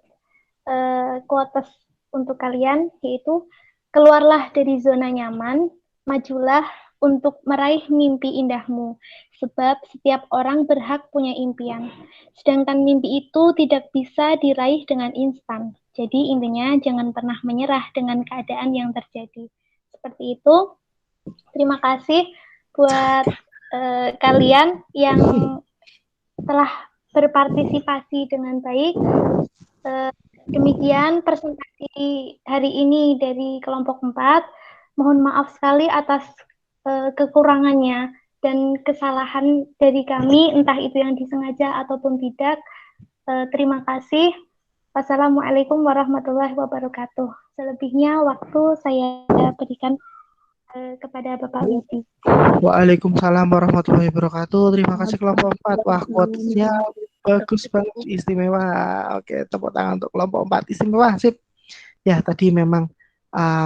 quotes untuk kalian, yaitu keluarlah dari zona nyaman, majulah untuk meraih mimpi indahmu, sebab setiap orang berhak punya impian. Sedangkan mimpi itu tidak bisa diraih dengan instan. Jadi intinya jangan pernah menyerah dengan keadaan yang terjadi. Seperti itu. Terima kasih buat kalian yang telah berpartisipasi dengan baik. Demikian presentasi hari ini dari kelompok 4. Mohon maaf sekali atas kekurangannya dan kesalahan dari kami, entah itu yang disengaja ataupun tidak. Terima kasih. Wassalamualaikum warahmatullahi wabarakatuh. Selebihnya waktu saya berikan kepada Bapak Widi. Waalaikumsalam warahmatullahi wabarakatuh. Terima kasih kelompok 4. Wah, quotes-nya bagus banget, istimewa. Oke, tepuk tangan untuk kelompok 4, istimewa, sip. Ya, tadi memang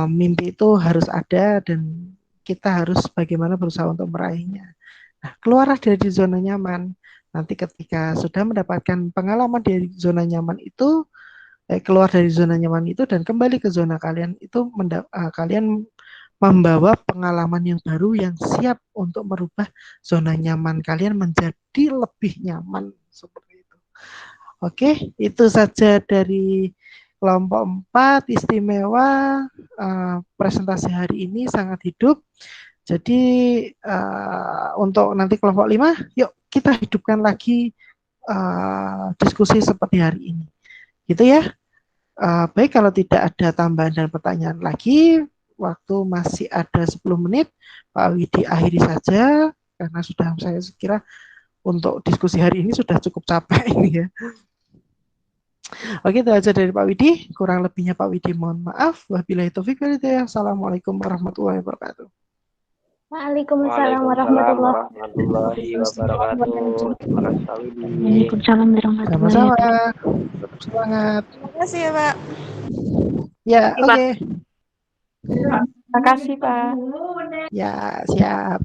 mimpi itu harus ada dan kita harus bagaimana berusaha untuk meraihnya. Nah, keluarlah dari zona nyaman. Nanti ketika sudah mendapatkan pengalaman dari zona nyaman itu, keluar dari zona nyaman itu dan kembali ke zona kalian itu, kalian membawa pengalaman yang baru yang siap untuk merubah zona nyaman kalian menjadi lebih nyaman, seperti itu. Oke, itu saja dari kelompok 4, istimewa. Presentasi hari ini sangat hidup. Jadi untuk nanti kelompok 5, yuk kita hidupkan lagi diskusi seperti hari ini. Gitu ya. Baik, kalau tidak ada tambahan dan pertanyaan lagi, waktu masih ada 10 menit, Pak Widi akhiri saja, karena sudah saya kira untuk diskusi hari ini sudah cukup capek ini ya. Oke, itu aja dari Pak Widi. Kurang lebihnya Pak Widi mohon maaf. Wabillahi taufiq wal hidayah. Assalamualaikum warahmatullahi wabarakatuh. Waalaikumsalam Waalaikumsalam warahmatullahi warahmatullahi wabarakatuh. Terima kasih Pak Widi. Waalaikumsalam warahmatullahi Sama-sama. wabarakatuh. Semangat. Terima kasih ya, Pak. Ya, oke. Terima kasih, Pak. Ya, siap.